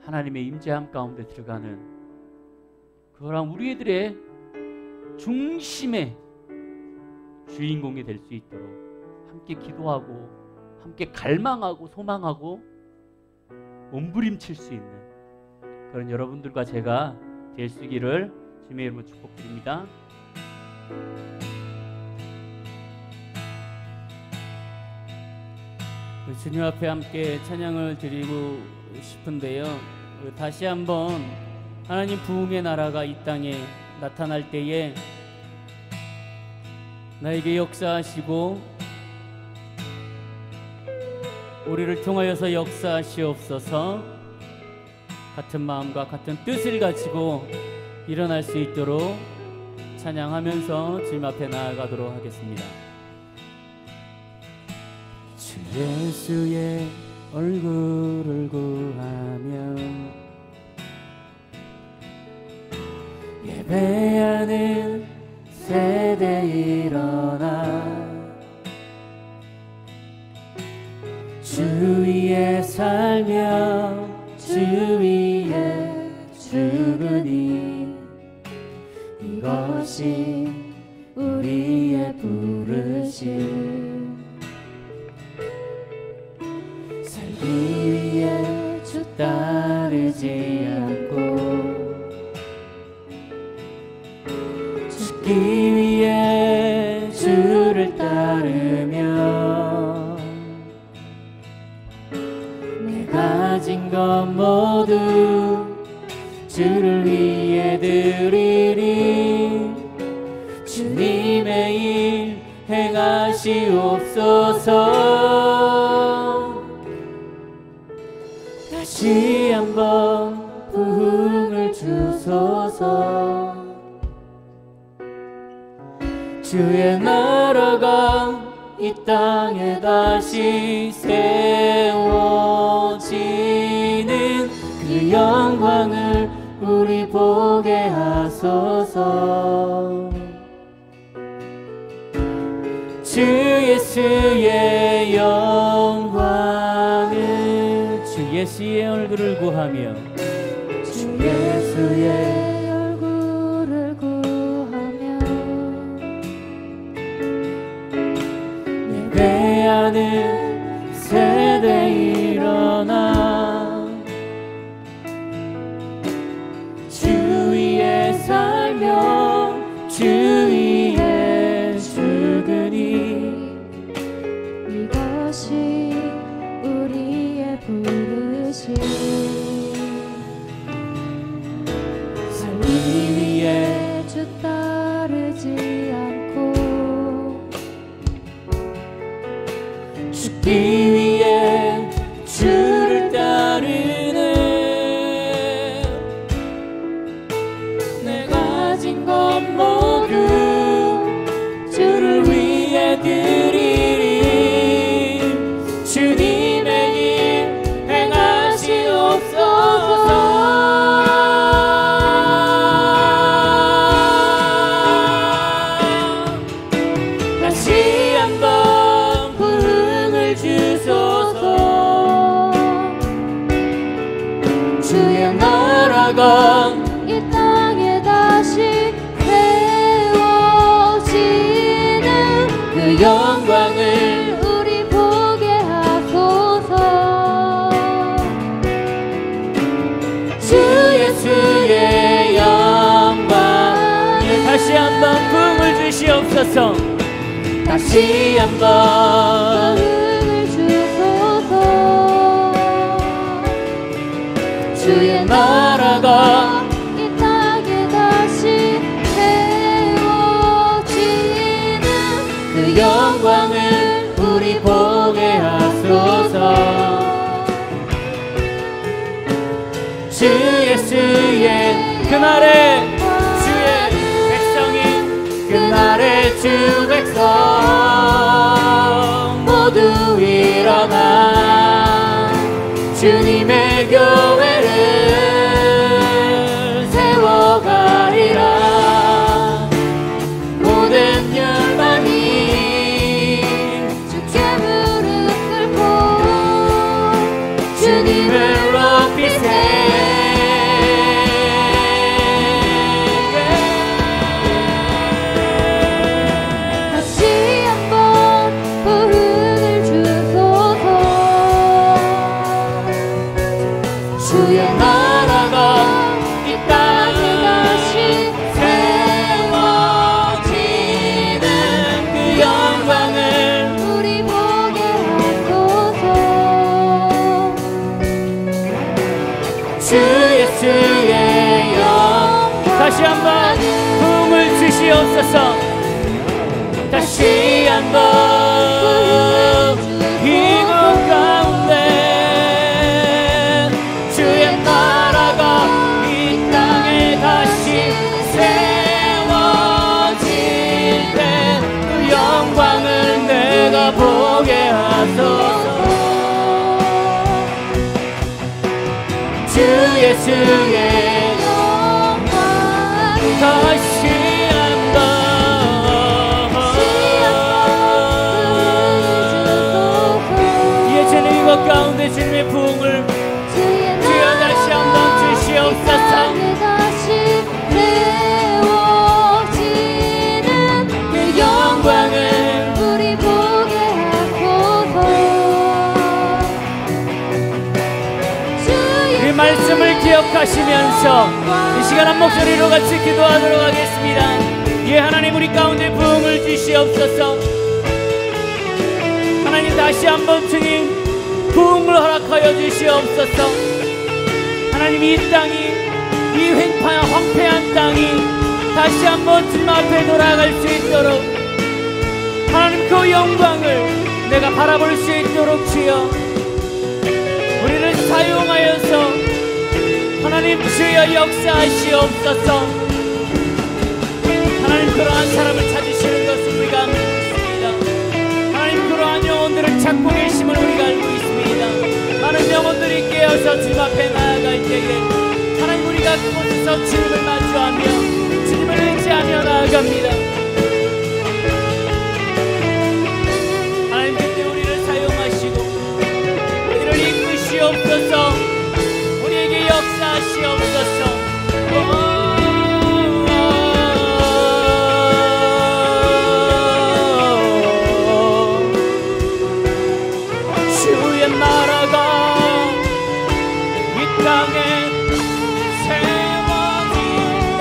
하나님의 임재함 가운데 들어가는 그러한 우리들의 중심의 주인공이 될 수 있도록 함께 기도하고 함께 갈망하고 소망하고 몸부림칠 수 있는 그런 여러분들과 제가 될 수 있기를 주님의 이름으로 축복드립니다. 주님 앞에 함께 찬양을 드리고 싶은데요, 다시 한번 하나님 부흥의 나라가 이 땅에 나타날 때에 나에게 역사하시고 우리를 통하여서 역사하시옵소서. 같은 마음과 같은 뜻을 가지고 일어날 수 있도록 찬양하면서 주님 앞에 나아가도록 하겠습니다. 주 예수의 얼굴을 구하며 예배하는 세대 일어나 주 위에 살며 주 위에 죽으니 이것이 우리의 부르심. 살기 위해 주 따르지 않고 죽기 위해 주를 따르며 내 가진 것 모두 주를 위해 드리리. 주님의 일 행하시옵소서. 다시 한번 부흥을 주소서. 주의 나라가 이 땅에 다시 세워지는 그 영광을 우리 보게 하소서. 주 예수의 영광을, 주 예수의 얼굴을 구하며 주 예수의 얼굴을 구하며 예배하는 세대 일어나 주 위에 살며 주 위에 죽으니 이것이 우리의 부르심. 따르지 않고 죽기 위해 주를 따르네. 내 가진 것 모두 주를 위해 드리리. 주님의 일 행하시옵소서. 다시 한번 부흥을 주소서. 주의 나라가 이 땅에 다시 세워지는 그 영광을 우리 보게 하소서. 주 예수의 영광. 다시 한번 부흥을 주시옵소서. 다시 한번 부흥을 주소서. 주의 나라가 이 땅에 다시 세워지는 그 영광을 우리 보게 하소서. 주 예수의 그날에 주의 백성이 그날에 주 백성 모두 일어나 주님의 교회를 세워가리라. 모든 열방이 주께 무릎 꿇고 주님을 높이 다시 한번 부흥을 주소서. 주의 나라가 이 땅에 다시 세워지는 그 영광을 우리 보게 하소서. 주 예수의 영광. 다시 한번 부흥을 주시옵소서. 다시 한번 이곳 가운데 주의 나라가 이 땅에 다시 세워질 때 그 영광을 내가 보게 하소서. 주 예수의 영광 다시 한번 예전에 이곳 가운데 주님의 부흥을 주여 다시 한번 주시옵소서. 다시 세워지는 그 영광을 우리 보게 하소서. 그 말씀을 기억하시면서 이 시간 한 목소리로 같이 기도하도록 하겠습니다. 예, 하나님 우리 가운데 부흥을 주시옵소서. 하나님 다시 한번 주님 부흥을 허락하여 주시옵소서. 하나님 이 땅이 이 황폐한 땅이 다시 한번 주님 앞에 돌아갈 수 있도록 하나님 그 영광을 내가 바라볼 수 있도록 주여 우리를 사용하여서 하나님 주여 역사하시옵소서. 하나님 그러한 사람을 찾으시는 것을 우리가 알고 있습니다. 하나님 그러한 영혼들을 찾고 계심을 우리가 알고 있습니다. 많은 영혼들이 깨어서 주님 앞에 나아갈 때에 하나님 우리가 그곳에서 주님을 마주하며 주님을 의지하며 나아갑니다. 하나님 그때 우리를 사용하시고 우리를 이끄시옵소서. 우리에게 역사하시옵소서. 주의 나라가 이 땅에 세워질 때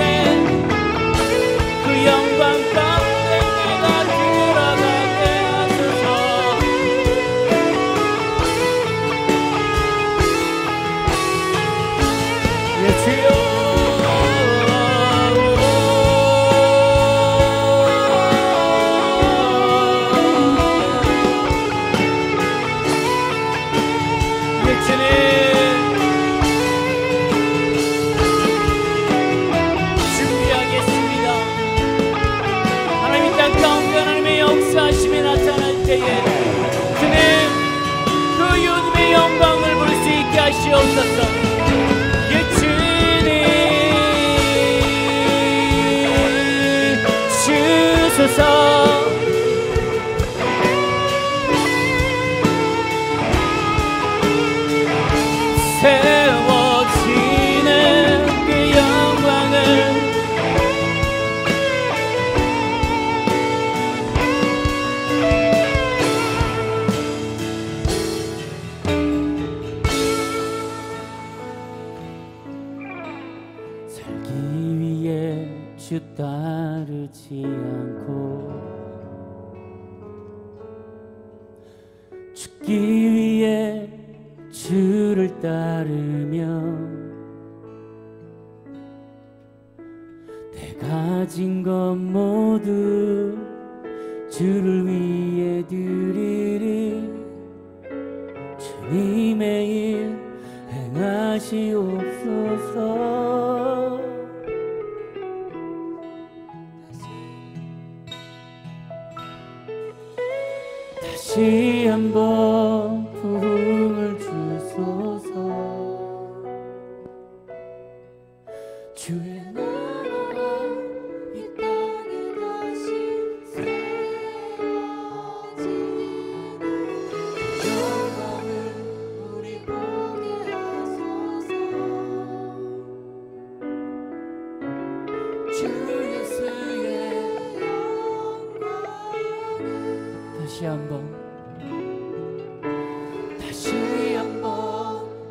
때에 주님 그 주님의 영광을 볼 수 있게 하시옵소서. 주님 주소서. 세워지는 그 영광을 살기 위해 주 따르지 않고 죽기 위해 주를 따르며 내 가진 것 모두 주를 위해 드리리. 주님의 일 행하시옵소서. 다시 한번 부흥을 주소서. 주의 나라가 이 땅에 다시 세워지는 영광을 우리 보게 하소서. 주 예수의 영광을 다시 한번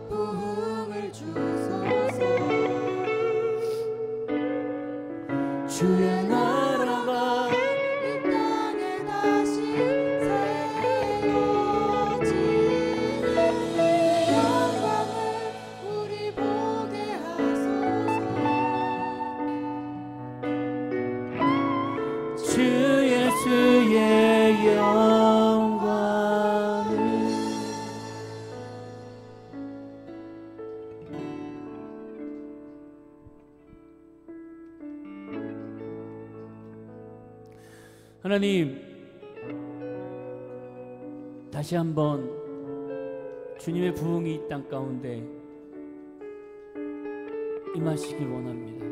부흥을 주소서. 주의 나라가 이 땅에 다시 세워지는 영광을 우리 보게 하소서. 주 예수의 영광을 하나님, 다시 한번 주님의 부흥이 이 땅 가운데 임하시길 원합니다.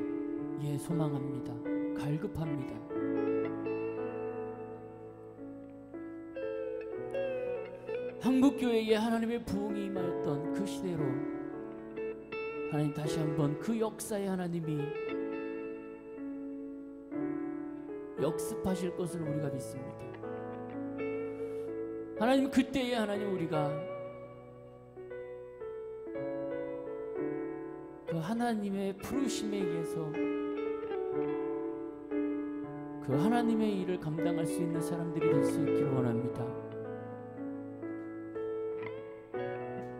예, 소망합니다. 갈급합니다. 한국교회에 하나님의 부흥이 임하였던 그 시대로 하나님 다시 한번 그 역사의 하나님이 역습하실 것을 우리가 믿습니다. 하나님, 그때에 하나님 우리가 그 하나님의 부르심에 의해서 그 하나님의 일을 감당할 수 있는 사람들이 될 수 있기를 원합니다.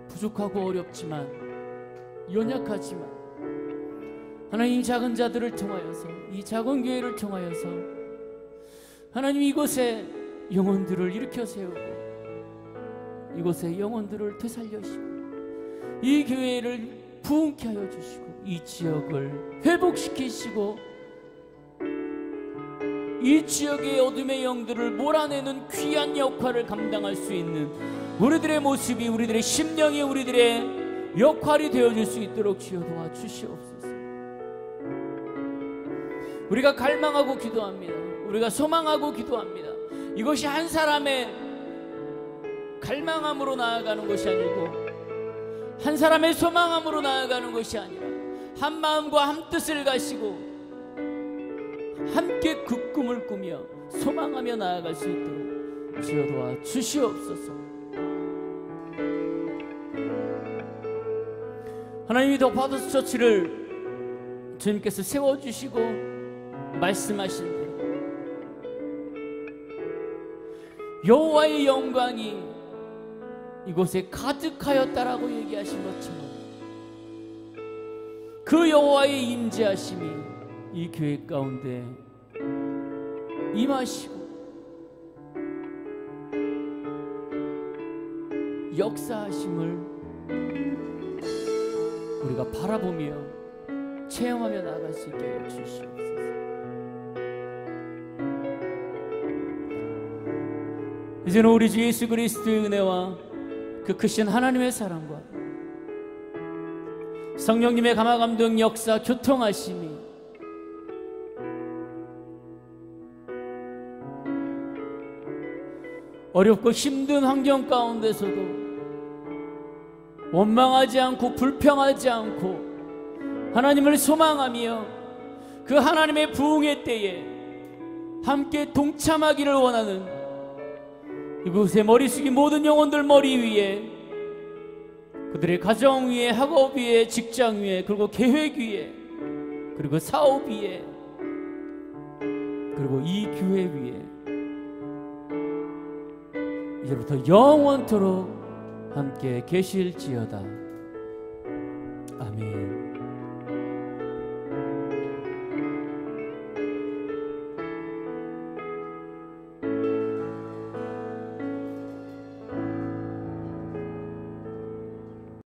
부족하고 어렵지만, 연약하지만 하나님, 작은 자들을 통하여서, 이 작은 교회를 통하여서 하나님 이곳에 영혼들을 일으켜 세우고 이곳에 영혼들을 되살려주시고 이 교회를 부흥케 하여 주시고 이 지역을 회복시키시고 이 지역의 어둠의 영들을 몰아내는 귀한 역할을 감당할 수 있는 우리들의 모습이, 우리들의 심령이, 우리들의 역할이 되어줄 수 있도록 주여 도와주시옵소서. 우리가 갈망하고 기도합니다. 우리가 소망하고 기도합니다. 이것이 한 사람의 갈망함으로 나아가는 것이 아니고 한 사람의 소망함으로 나아가는 것이 아니라 한 마음과 한 뜻을 가지고 함께 그 꿈을 꾸며 소망하며 나아갈 수 있도록 주여 도와주시옵소서. 하나님이 더 파더스 처치를 주님께서 세워주시고 말씀하신 대로 여호와의 영광이 이곳에 가득하였다라고 얘기하신 것처럼 그 여호와의 임재하심이 이 교회 가운데 임하시고 역사하심을 우리가 바라보며 체험하며 나아갈 수 있게 해 주시옵소서. 이제는 우리 주 예수 그리스도의 은혜와 그 크신 하나님의 사랑과 성령님의 감화감동 역사 교통하심이 어렵고 힘든 환경 가운데서도 원망하지 않고 불평하지 않고 하나님을 소망하며 그 하나님의 부흥의 때에 함께 동참하기를 원하는 이곳의 머리 숙인 모든 영혼들 머리 위에, 그들의 가정 위에, 학업 위에, 직장 위에, 그리고 계획 위에, 그리고 사업 위에, 그리고 이 교회 위에 이제부터 영원토록 함께 계실지어다. 아멘.